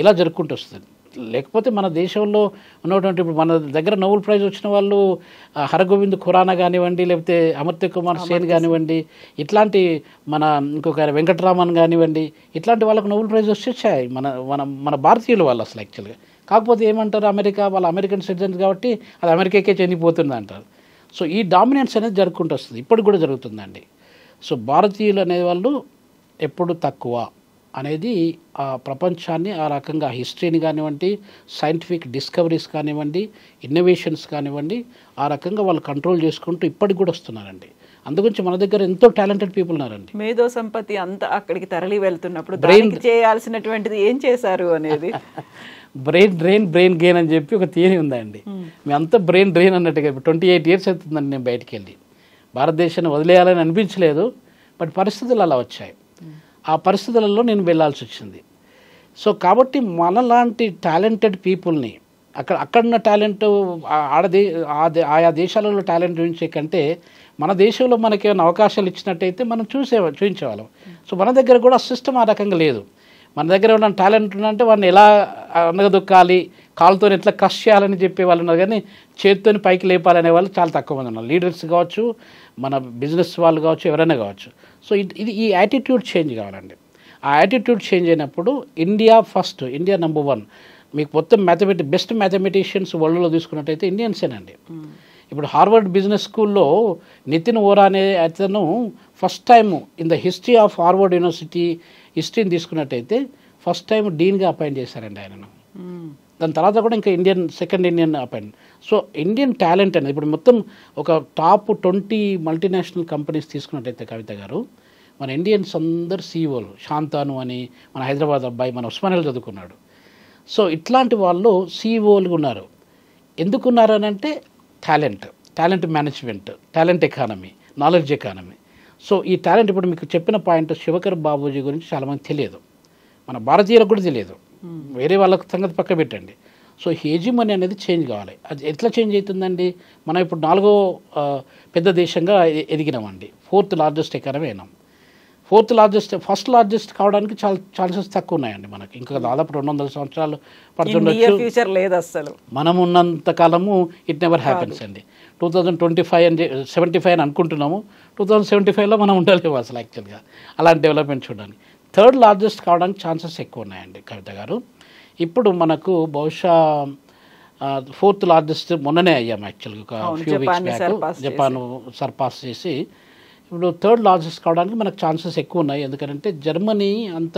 ఇలా జరుపుకుంటూ వస్తుంది. లేకపోతే మన దేశంలో ఉన్నటువంటి ఇప్పుడు మన దగ్గర నోబెల్ ప్రైజ్ వచ్చిన వాళ్ళు హరగోవింద్ ఖురానా కానివ్వండి, లేకపోతే అమర్త్య కుమార్ సేన్ కానివ్వండి, ఇట్లాంటి మన ఇంకొక వెంకటరామన్ కానివ్వండి, ఇట్లాంటి వాళ్ళకు నోబెల్ ప్రైజ్ వచ్చేసాయి మన మన మన భారతీయులు వాళ్ళు అసలు యాక్చువల్గా. కాకపోతే ఏమంటారు, అమెరికా వాళ్ళ అమెరికన్ సిటిజన్స్ కాబట్టి అది అమెరికాకే చెందిపోతుంది అంటారు. సో ఈ డామినెన్స్ అనేది జరుపుకుంటూ వస్తుంది, ఇప్పటికి కూడా జరుగుతుందండి. సో భారతీయులు అనేవాళ్ళు ఎప్పుడు తక్కువ అనేది ఆ ప్రపంచాన్ని ఆ రకంగా హిస్టరీని కానివ్వండి, సైంటిఫిక్ డిస్కవరీస్ కానివ్వండి, ఇన్నోవేషన్స్ కానివ్వండి, ఆ రకంగా వాళ్ళు కంట్రోల్ చేసుకుంటూ ఇప్పటికి కూడా వస్తున్నారండి. అందుగురించి మన దగ్గర ఎంతో టాలెంటెడ్ పీపుల్ ఉన్నారండి. మేధో సంపత్తి అంతా అక్కడికి తరలి వెళ్తున్నప్పుడు దానికి చేయాల్సినటువంటిది ఏం చేశారు అనేది బ్రెయిన్ డ్రెయిన్ బ్రెయిన్ గెయిన్ అని చెప్పి ఒక థియరీ ఉందండి. మేమంతా బ్రెయిన్ డ్రెయిన్ అన్నట్టుగా 28 years అవుతుందండి నేను బయటికి వెళ్ళి. భారతదేశాన్ని వదిలేయాలని అనిపించలేదు, బట్ పరిస్థితులు అలా వచ్చాయి. ఆ పరిస్థితులలో నేను వెళ్ళాల్సి వచ్చింది. సో కాబట్టి మనలాంటి టాలెంటెడ్ పీపుల్ని అక్కడున్న టాలెంట్ ఆయా దేశాలలో టాలెంట్ చూపించే కంటే మన దేశంలో మనకి ఏమైనా అవకాశాలు ఇచ్చినట్టయితే మనం చూపించేవాళ్ళం. సో మన దగ్గర కూడా సిస్టమ్ ఆ రకంగా లేదు. మన దగ్గర ఉన్న టాలెంట్ ఉందంటే వాడిని ఎలా అనగదొక్కాలి, కాలుతో ఎట్లా క్రష్ చేయాలని చెప్పే వాళ్ళు ఉన్నారు, కానీ చేతితో పైకి లేపాలనే వాళ్ళు చాలా తక్కువ మంది ఉన్నారు. లీడర్స్ కావచ్చు, మన బిజినెస్ వాళ్ళు కావచ్చు, ఎవరైనా కావచ్చు. సో ఈ యాటిట్యూడ్ చేంజ్ కావాలండి. ఆ యాటిట్యూడ్ చేంజ్ అయినప్పుడు ఇండియా ఫస్ట్, ఇండియా నెంబర్ 1. మీకు మొత్తం బెస్ట్ మ్యాథమెటిషియన్స్ వరల్డ్లో తీసుకున్నట్టయితే ఇండియన్సేనండి. ఇప్పుడు హార్వర్డ్ బిజినెస్ స్కూల్లో నితిన్ ఓరా అనే అతను first time in the history of Harvard University హిస్టరీని తీసుకున్నట్టయితే ఫస్ట్ టైం డీన్గా అపాయింట్ చేశారండి ఆయనను. దాని తర్వాత కూడా ఇంకా second Indian appoint. So Indian talent అనేది ఇప్పుడు మొత్తం ఒక టాప్ 20 మల్టీనేషనల్ కంపెనీస్ తీసుకున్నట్టయితే కవిత గారు, మన ఇండియన్స్ అందరు సీఈఓలు. శాంతాను అని మన హైదరాబాద్ అబ్బాయి మన ఉస్మానియాలో చదువుకున్నాడు. సో ఇట్లాంటి వాళ్ళు సీఈఓలుగా ఉన్నారు. ఎందుకున్నారు అని అంటే talent management, talent economy, knowledge economy. So ఈ టాలెంట్ ఇప్పుడు మీకు చెప్పిన పాయింట్ శివకర్ బాబూజీ గురించి చాలామంది తెలియదు, మన భారతీయులకు కూడా తెలియదు, వేరే వాళ్ళకి సంగతి పక్క పెట్టండి. సో హేజిమనీ అనేది చేంజ్ కావాలి. అది ఎట్లా చేంజ్ అవుతుందండి? మనం ఇప్పుడు 4వ పెద్ద దేశంగా ఎదిగినామండి, 4th లార్జెస్ట్ ఎకానమీ అయినాం. ఫస్ట్ లార్జెస్ట్ కావడానికి చాలా ఛాన్సెస్ తక్కువ ఉన్నాయండి మనకి. ఇంకా దాదాపు 200 సంవత్సరాలు పడుతుండొచ్చు. ఫ్యూచర్ లేదు అసలు. మనం ఉన్నంత కాలము ఇట్ నెవర్ హ్యాపెన్స్ అండి. 2025 అని 75 అని అనుకుంటున్నాము, 2075లో మనం ఉండలేము అసలు యాక్చువల్గా అలాంటి డెవలప్మెంట్ చూడడానికి. 3rd లార్జెస్ట్ కావడానికి ఛాన్సెస్ ఎక్కువ ఉన్నాయండి కవిత గారు. ఇప్పుడు మనకు బహుశా 4th లార్జెస్ట్ మొన్ననే అయ్యాము యాక్చువల్గా, ఒక few weeks back Japan surpass చేసి ఇప్పుడు 3rd లార్జెస్ట్ కావడానికి మనకు ఛాన్సెస్ ఎక్కువ ఉన్నాయి. ఎందుకంటే జర్మనీ అంత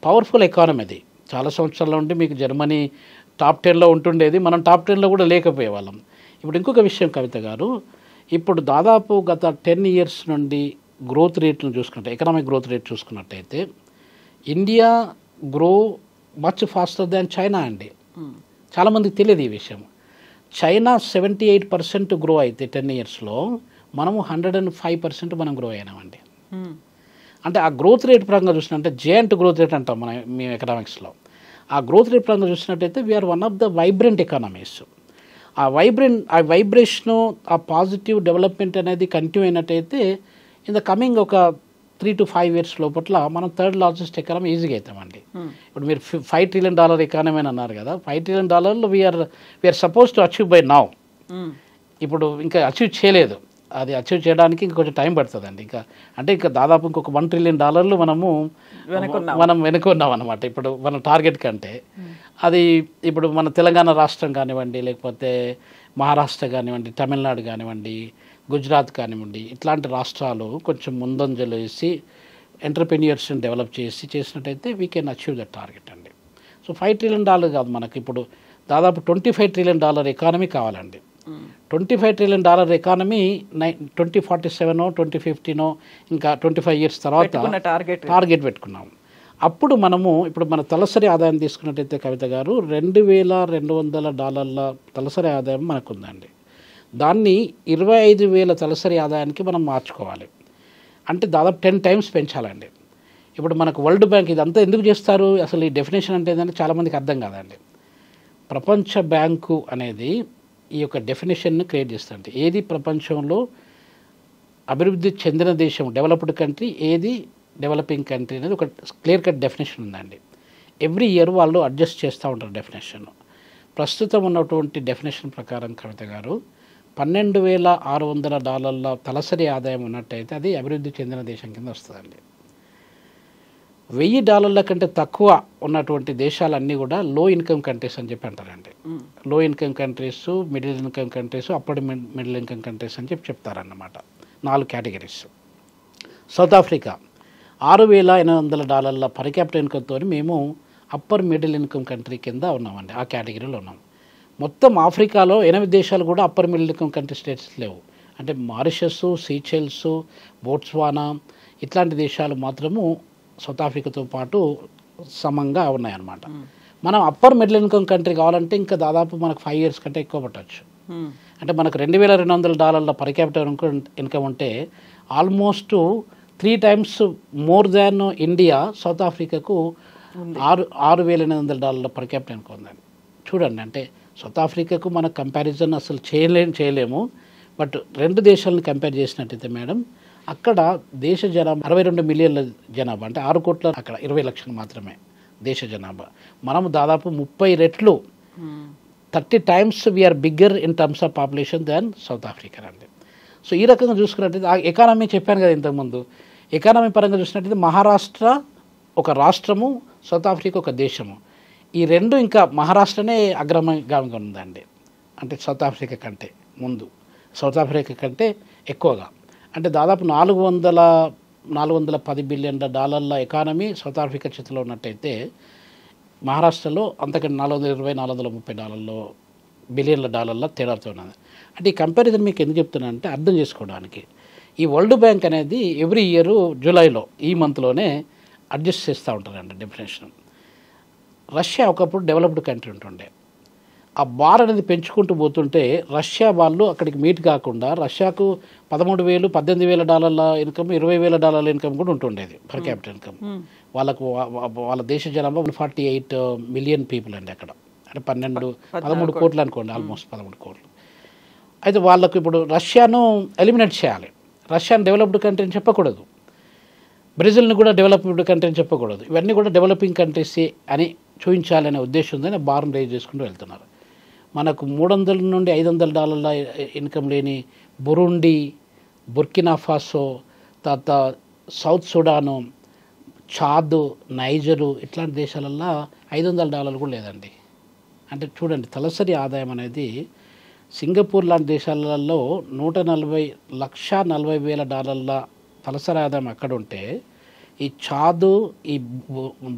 పవర్ఫుల్ ఎకానమీ అది. చాలా సంవత్సరాల నుండి మీకు జర్మనీ టాప్ 10లో ఉంటుండేది, మనం టాప్ 10లో కూడా లేకపోయే వాళ్ళం. ఇప్పుడు ఇంకొక విషయం కవిత గారు, ఇప్పుడు దాదాపు గత 10 years నుండి గ్రోత్ రేట్లను చూసుకుంటే, ఎకనామిక్ గ్రోత్ రేట్ చూసుకున్నట్టయితే India grow much faster than China అండి. చాలామందికి తెలియదు ఈ విషయం. చైనా 78% గ్రో అయితే 10 yearsలో, మనము 105% మనం గ్రో అయినామండి. అంటే ఆ గ్రోత్ రేట్ పరంగా చూసినట్టే జెయింట్ గ్రోత్ రేట్ అంటాం మేము ఎకనామిక్స్లో. ఆ గ్రోత్ రేట్ పరంగా చూసినట్టయితే we're one of the vibrant economies. ఆ వైబ్రేషను, ఆ పాజిటివ్ డెవలప్మెంట్ అనేది కంటిన్యూ అయినట్టయితే ఇన్ ద కమింగ్ ఒక 3 to 5 years లోపట్ల మనం 3rd లార్జెస్ట్ ఎకానమీ ఈజీగా అవుతామండి. ఇప్పుడు మీరు $5 trillion ఎకానమీ అని అన్నారు కదా, $5 trillion we're suppose to achieve by now. ఇప్పుడు ఇంకా అచీవ్ చేయలేదు, అది అచీవ్ చేయడానికి ఇంకొంచెం టైం పడుతుందండి. ఇంకా దాదాపు ఇంకొక $1 trillion మనం వెనుకున్నాం అనమాట ఇప్పుడు మన టార్గెట్ కంటే. అది ఇప్పుడు మన తెలంగాణ రాష్ట్రం కానివ్వండి, లేకపోతే మహారాష్ట్ర కానివ్వండి, తమిళనాడు కానివ్వండి, గుజరాత్ కానివ్వండి, ఇట్లాంటి రాష్ట్రాలు కొంచెం ముందంజలు వేసి ఎంటర్ప్రెన్యూర్స్ని డెవలప్ చేసినట్టయితే we can achieve the target అండి. సో $5 trillion కాదు, మనకి ఇప్పుడు దాదాపు $25 trillion ఎకానమీ కావాలండి. $25 trillion ఎకానమీ 2047 2050 ఇంకా 25 years తర్వాత టార్గెట్ పెట్టుకున్నాము. అప్పుడు ఇప్పుడు మన తలసరి ఆదాయం తీసుకున్నట్టయితే కవిత గారు $2,200 తలసరి ఆదాయం మనకు ఉందండి. దాన్ని 25,000 తలసరి ఆదాయానికి మనం మార్చుకోవాలి. అంటే దాదాపు 10 times పెంచాలండి. ఇప్పుడు మనకు వరల్డ్ బ్యాంక్ ఇదంతా ఎందుకు చేస్తారు, అసలు ఈ డెఫినేషన్ అంటే ఏంటంటే చాలామందికి అర్థం కాదండి. ప్రపంచ బ్యాంకు అనేది ఈ యొక్క డెఫినేషన్ను క్రియేట్ చేస్తుంది. ఏది ప్రపంచంలో అభివృద్ధి చెందిన దేశం డెవలప్డ్ కంట్రీ, ఏది డెవలపింగ్ కంట్రీ అనేది ఒక క్లియర్ కట్ డెఫినేషన్ ఉందండి. ఎవ్రీ ఇయర్ వాళ్ళు అడ్జస్ట్ చేస్తూ ఉంటారు డెఫినేషన్. ప్రస్తుతం ఉన్నటువంటి డెఫినేషన్ ప్రకారం కవిత గారు $12,600 తలసరి ఆదాయం ఉన్నట్టయితే అది అభివృద్ధి చెందిన దేశం కింద వస్తుందండి. $1,000 కంటే తక్కువ ఉన్నటువంటి దేశాలన్నీ కూడా లో ఇన్కమ్ కంట్రీస్ అని చెప్పి అంటారండి. Low income countries, middle income countries, upper middle income countries అని చెప్పి చెప్తారన్నమాట. 4 categories. South Africa $6,800 per capital ఇన్కమ్తో మేము అప్పర్ మిడిల్ ఇన్కమ్ కంట్రీ కింద ఉన్నామండి, ఆ కేటగిరీలో ఉన్నాం. మొత్తం ఆఫ్రికాలో 8 దేశాలు కూడా upper middle income country states లేవు. అంటే మారిషస్, సీచెల్స్, బోట్స్వానా ఇట్లాంటి దేశాలు మాత్రము సౌత్ ఆఫ్రికాతో పాటు సమంగా ఉన్నాయన్నమాట. మనం అప్పర్ మిడిల్ ఇన్కమ్ కంట్రీ కావాలంటే ఇంకా దాదాపు మనకు 5 years కంటే ఎక్కువ పట్టవచ్చు. అంటే మనకు $2,200 పర్ క్యాపిటల్ ఇన్కమ్ ఉంటే almost 3 times more than India south ఆఫ్రికాకు $6,800 పర్ క్యాపిటల్ ఇన్కమ్ ఉందండి. చూడండి, అంటే సౌత్ ఆఫ్రికాకు మన కంపారిజన్ అసలు చేయలేము. బట్ 2 దేశాలను కంపేర్ చేసినట్టయితే మేడం, అక్కడ దేశ జనాభా 62 మిలియన్ల జనాభా, అంటే 6 కోట్ల, అక్కడ 20 లక్షలు మాత్రమే దేశ జనాభా. మనము దాదాపు 30 రెట్లు 30 times we're bigger in terms of population than South Africa అండి. సో ఈ రకంగా చూసుకున్నట్టయితే ఆ ఎకానమీ చెప్పాను కదా ఇంతకుముందు, ఎకానమీ పరంగా చూసినట్టయితే మహారాష్ట్ర ఒక రాష్ట్రము, సౌత్ ఆఫ్రికా ఒక దేశము. ఈ 2 ఇంకా మహారాష్ట్రనే అగ్రగామిగా ఉందండి, అంటే సౌత్ ఆఫ్రికా కంటే ముందు, సౌత్ ఆఫ్రికా కంటే ఎక్కువగా. అంటే దాదాపు $410 బిలియన్ ఎకానమీ సౌత్ ఆఫ్రికా చేతిలో ఉన్నట్టయితే మహారాష్ట్రలో అంతకంటే $420-430 బిలియన్ల తేడాతో ఉన్నది. అంటే ఈ కంపారిజన్ మీకు ఎందుకు చెప్తున్నా అంటే అర్థం చేసుకోవడానికి. ఈ వరల్డ్ బ్యాంక్ అనేది ఎవ్రీ ఇయర్ జూలైలో, ఈ మంత్లోనే అడ్జస్ట్ చేస్తూ ఉంటారండి డెఫినేషన్. రష్యా ఒకప్పుడు డెవలప్డ్ కంట్రీ ఉంటుండే, ఆ బార్ అనేది పెంచుకుంటూ పోతుంటే రష్యా వాళ్ళు అక్కడికి మీట్ కాకుండా రష్యాకు $13,000-18,000 ఇన్కమ్, $20,000 ఇన్కమ్ కూడా ఉంటుండేది పర్ క్యాపిటల్ ఇన్కమ్. వాళ్ళ దేశ జనాభా 48 మిలియన్ పీపుల్ అండి అక్కడ, అంటే 13 కోట్లు అనుకోండి, ఆల్మోస్ట్ 13 కోట్లు. అయితే వాళ్ళకు ఇప్పుడు రష్యాను ఎలిమినేట్ చేయాలి, రష్యాను డెవలప్డ్ కంట్రీ అని చెప్పకూడదు, బ్రెజిల్ని కూడా డెవలప్డ్ కంట్రీ అని చెప్పకూడదు, ఇవన్నీ కూడా డెవలపింగ్ కంట్రీసే అని చూపించాలనే ఉద్దేశంతో బార్న్ రేజ్ చేసుకుంటూ వెళ్తున్నారు. మనకు $300-500 ఇన్కమ్ లేని బురుండి, బుర్కినా ఫాసో, తర్వాత సౌత్ సుడాను, చాద్, నైజరు ఇట్లాంటి దేశాలల్లో $500 కూడా లేదండి. అంటే చూడండి, తలసరి ఆదాయం అనేది సింగపూర్ లాంటి దేశాలలో $140,40,000 తలసరి ఆదాయం అక్కడ ఉంటే, ఈ చాదు, ఈ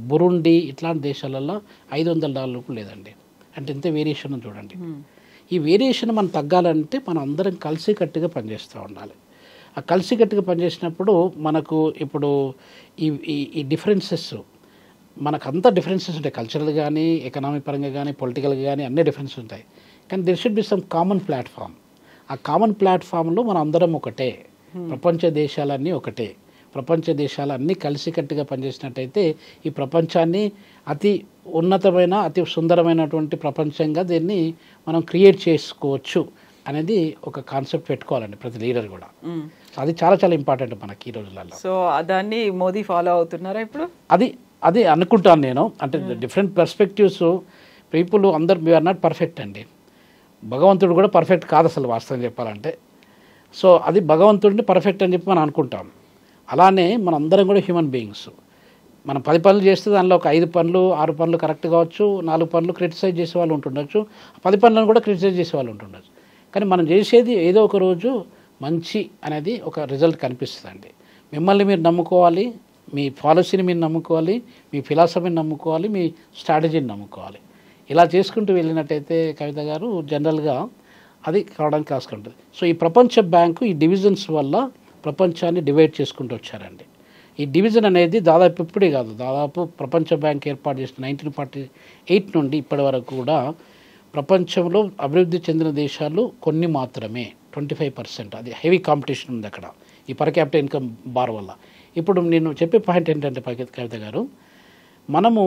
బురుండి ఇట్లాంటి దేశాలలో $500 కూడా లేదండి. అంటే ఇంత వేరియేషన్ చూడండి. ఈ వేరియేషన్ మనం తగ్గాలంటే మనం అందరం కలిసికట్టుగా పనిచేస్తూ ఉండాలి. ఆ కలిసికట్టుగా పనిచేసినప్పుడు మనకు ఇప్పుడు ఈ డిఫరెన్సెస్, మనకు అంత డిఫరెన్సెస్ ఉంటాయి, కల్చరల్ కానీ, ఎకనామిక్ పరంగా కానీ, పొలిటికల్గా కానీ అన్ని డిఫరెన్సెస్ ఉంటాయి. కానీ there should be some common platform. ఆ కామన్ ప్లాట్ఫామ్లో మనం అందరం ఒకటే, ప్రపంచ దేశాలన్నీ ఒకటే, ప్రపంచ దేశాలన్నీ కలిసికట్టుగా పనిచేసినట్టయితే ఈ ప్రపంచాన్ని అతి ఉన్నతమైన, అతి సుందరమైనటువంటి ప్రపంచంగా దీన్ని మనం క్రియేట్ చేసుకోవచ్చు అనేది ఒక కాన్సెప్ట్ పెట్టుకోవాలండి ప్రతి లీడర్ కూడా. అది చాలా చాలా ఇంపార్టెంట్ మనకి ఈ రోజులలో. సో దాన్ని మోదీ ఫాలో అవుతున్నారా ఇప్పుడు? అది అనుకుంటాను నేను. అంటే డిఫరెంట్ పర్స్పెక్టివ్స్, పీపుల్ అందరు వీఆర్ నాట్ పర్ఫెక్ట్ అండి. భగవంతుడు కూడా పర్ఫెక్ట్ కాదు అసలు వాస్తవం చెప్పాలంటే. సో అది భగవంతుడిని పర్ఫెక్ట్ అని చెప్పి మనం అనుకుంటాం. అలానే మనందరం కూడా హ్యూమన్ బీయింగ్స్. మనం 10 పనులు చేస్తే దానిలో ఒక 5 పనులు 6 పనులు కరెక్ట్ కావచ్చు, 4 పనులు క్రిటిసైజ్ చేసే వాళ్ళు ఉంటుండొచ్చు, 10 పనులను కూడా క్రిటిసైజ్ చేసే వాళ్ళు ఉంటుండొచ్చు. కానీ మనం చేసేది ఏదో ఒక రోజు మంచి అనేది ఒక రిజల్ట్ కనిపిస్తుందండి. మిమ్మల్ని మీరు నమ్ముకోవాలి, మీ పాలసీని మీరు నమ్ముకోవాలి, మీ ఫిలాసఫీని నమ్ముకోవాలి, మీ స్ట్రాటజీని నమ్ముకోవాలి. ఇలా చేసుకుంటూ వెళ్ళినట్టయితే కవిత గారు జనరల్గా అది కావడానికి ఆస్కారం ఉంటుంది. సో ఈ ప్రపంచ బ్యాంకు ఈ డివిజన్స్ వల్ల ప్రపంచాన్ని డివైడ్ చేసుకుంటూ వచ్చారండి. ఈ డివిజన్ అనేది దాదాపు ఇప్పుడే కాదు, దాదాపు ప్రపంచ బ్యాంక్ ఏర్పాటు చేసిన 1948 నుండి ఇప్పటి వరకు కూడా ప్రపంచంలో అభివృద్ధి చెందిన దేశాలు కొన్ని మాత్రమే, 25%. అది హెవీ కాంపిటీషన్ ఉంది అక్కడ ఈ పర్ క్యాపిటల్ ఇన్కమ్ బార్ వల్ల. ఇప్పుడు నేను చెప్పే పాయింట్ ఏంటంటే కవిత గారు, మనము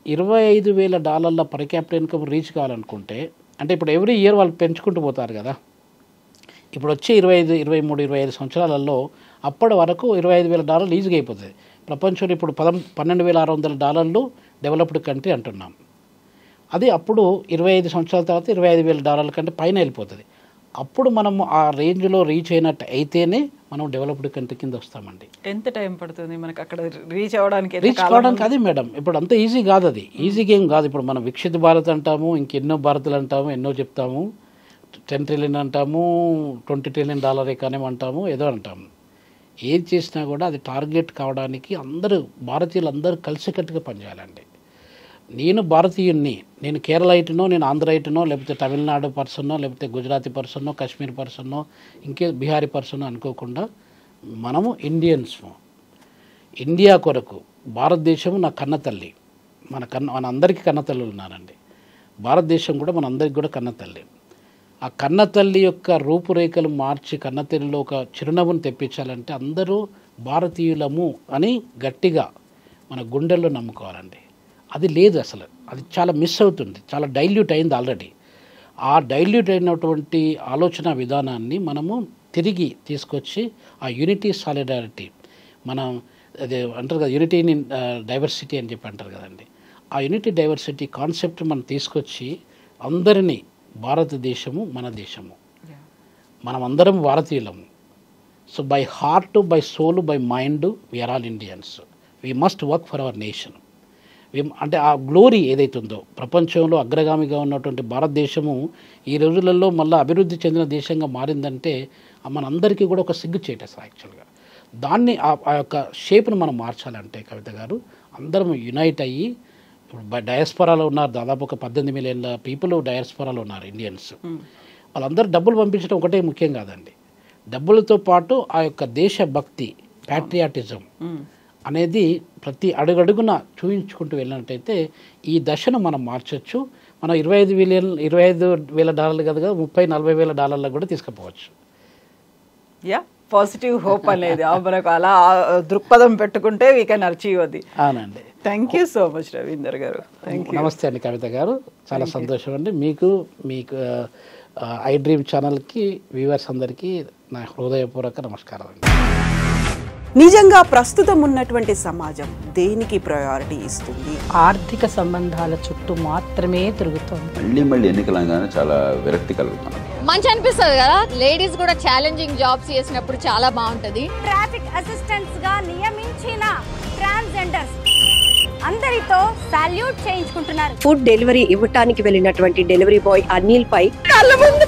$25,000 పర్ క్యాపిటల్ ఇన్కమ్ రీచ్ కావాలనుకుంటే, అంటే ఇప్పుడు ఎవ్రీ ఇయర్ వాళ్ళు పెంచుకుంటూ పోతారు కదా, ఇప్పుడు వచ్చే 25, 23, 25 సంవత్సరాలలో అప్పటి వరకు $25,000 ఈజీగా అయిపోతుంది. ప్రపంచంలో ఇప్పుడు $12,600 డెవలప్డ్ కంట్రీ అంటున్నాం. అది అప్పుడు 25 సంవత్సరాల తర్వాత $25,000 కంటే పైన వెళ్ళిపోతుంది. అప్పుడు మనం ఆ రేంజ్లో రీచ్ అయినట్టు అయితేనే మనం డెవలప్డ్ కంట్రీ కింద వస్తామండి. ఎంత టైం పడుతుంది మనకు అక్కడ రీచ్ అవ్వడానికి? రీచ్ కావడానికి అది మేడం ఇప్పుడు అంత ఈజీ కాదు, అది ఈజీ గేమ్ కాదు. ఇప్పుడు మనం వికసిత భారత్ అంటాము, ఇంకెన్నో భారతులు అంటాము, ఎన్నో చెప్తాము, 10 ట్రిలియన్ అంటాము, $20 ట్రిలియన్ ఎకానమీ అంటాము, ఏదో అంటాము. ఏది చేసినా కూడా అది టార్గెట్ కావడానికి అందరూ భారతీయులందరూ కలిసికట్టుగా పనిచేయాలండి. నేను భారతీయుణ్ణి, నేను కేరళైట్నో, నేను ఆంధ్రైట్నో, లేకపోతే తమిళనాడు పర్సన్నో, లేకపోతే గుజరాతీ పర్సన్నో, కాశ్మీర్ పర్సన్నో, ఇంకే బీహారీ పర్సన్నో అనుకోకుండా మనము ఇండియన్స్. ఇండియా కొరకు భారతదేశము నా కన్న తల్లి, మన అందరికీ కన్న తల్లులు ఉన్నారండి. భారతదేశం కూడా మన అందరికి కూడా కన్న తల్లి. ఆ కన్న తల్లి యొక్క రూపురేఖలు మార్చి కన్న తల్లిలో ఒక చిరునవ్వును తెప్పించాలంటే అందరూ భారతీయులము అని గట్టిగా మన గుండెల్లో నమ్ముకోవాలండి. అది లేదు అసలు, అది చాలా మిస్ అవుతుంది, చాలా డైల్యూట్ అయింది ఆల్రెడీ. ఆ డైల్యూట్ అయినటువంటి ఆలోచన విధానాన్ని మనము తిరిగి తీసుకొచ్చి ఆ యూనిటీ సాలిడారిటీ, మనం అదే అంటారు కదా యూనిటీ ఇన్ డైవర్సిటీ అని చెప్పి అంటారు కదండి, ఆ యూనిటీ డైవర్సిటీ కాన్సెప్ట్ మనం తీసుకొచ్చి అందరినీ, భారతదేశము మన దేశము, మనం అందరం భారతీయులము. So by heart, by soul, by mind we are all Indians. We must work for our nation. అంటే ఆ గ్లోరీ ఏదైతే ఉందో, ప్రపంచంలో అగ్రగామిగా ఉన్నటువంటి భారతదేశము ఈ రోజులలో మళ్ళీ అభివృద్ధి చెందిన దేశంగా మారిందంటే మనందరికీ కూడా ఒక సిగ్గు చేయటం యాక్చువల్గా. దాన్ని ఆ యొక్క షేప్ను మనం మార్చాలంటే కవిత గారు అందరం యునైట్ అయ్యి, ఇప్పుడు డయాస్పొరాలో ఉన్నారు దాదాపు ఒక 18 మిలియన్ల పీపుల్ డయాస్పొరాలో ఉన్నారు ఇండియన్స్. వాళ్ళందరూ డబ్బులు పంపించడం ఒకటే ముఖ్యం కాదండి, డబ్బులతో పాటు ఆ యొక్క దేశభక్తి, ప్యాట్రియాటిజం అనేది ప్రతి అడుగడుగున చూపించుకుంటూ వెళ్ళినట్టయితే ఈ దశను మనం మార్చొచ్చు. మనం $25,000 కదా, $30,000-40,000 కూడా తీసుకుపోవచ్చు. యా, పాజిటివ్ హోప్ అనేది మనకు అలా దృక్పథం పెట్టుకుంటే వీ కెన్ అచీవ్ అది. అవునండి. Thank you so much Ravinder గారు. నమస్తే అండి కవిత గారు, చాలా సంతోషం అండి. మీకు ఐ డ్రీమ్ ఛానల్కి వ్యూవర్స్ అందరికీ నా హృదయపూర్వక నమస్కారం అండి. నిజంగా ప్రస్తుతం ఉన్నటువంటి సమాజం దేనికి ప్రయారిటీ ఇస్తుంది? ఆర్థిక సంబంధాల చుట్టూ మాత్రమే తిరుగుతుంది. మళ్ళీ ఎన్నికలంగానే చాలా విరక్తి కలుగుతాను. మంచి అనిపిస్తుంది కదా, లేడీస్ కూడా ఛాలెంజింగ్ జాబ్స్ చేసినప్పుడు చాలా బాగుంటది. ట్రాఫిక్ అసిస్టెంట్స్ గా నియమించిన ట్రాన్స్జెండర్స్ అందరితో సాల్యూట్ చేయించుకుంటున్నారు. ఫుడ్ డెలివరీ ఇవ్వటానికి వెళ్ళినటువంటి డెలివరీ బాయ్ అనిల్ పై కళ్ళ ముందు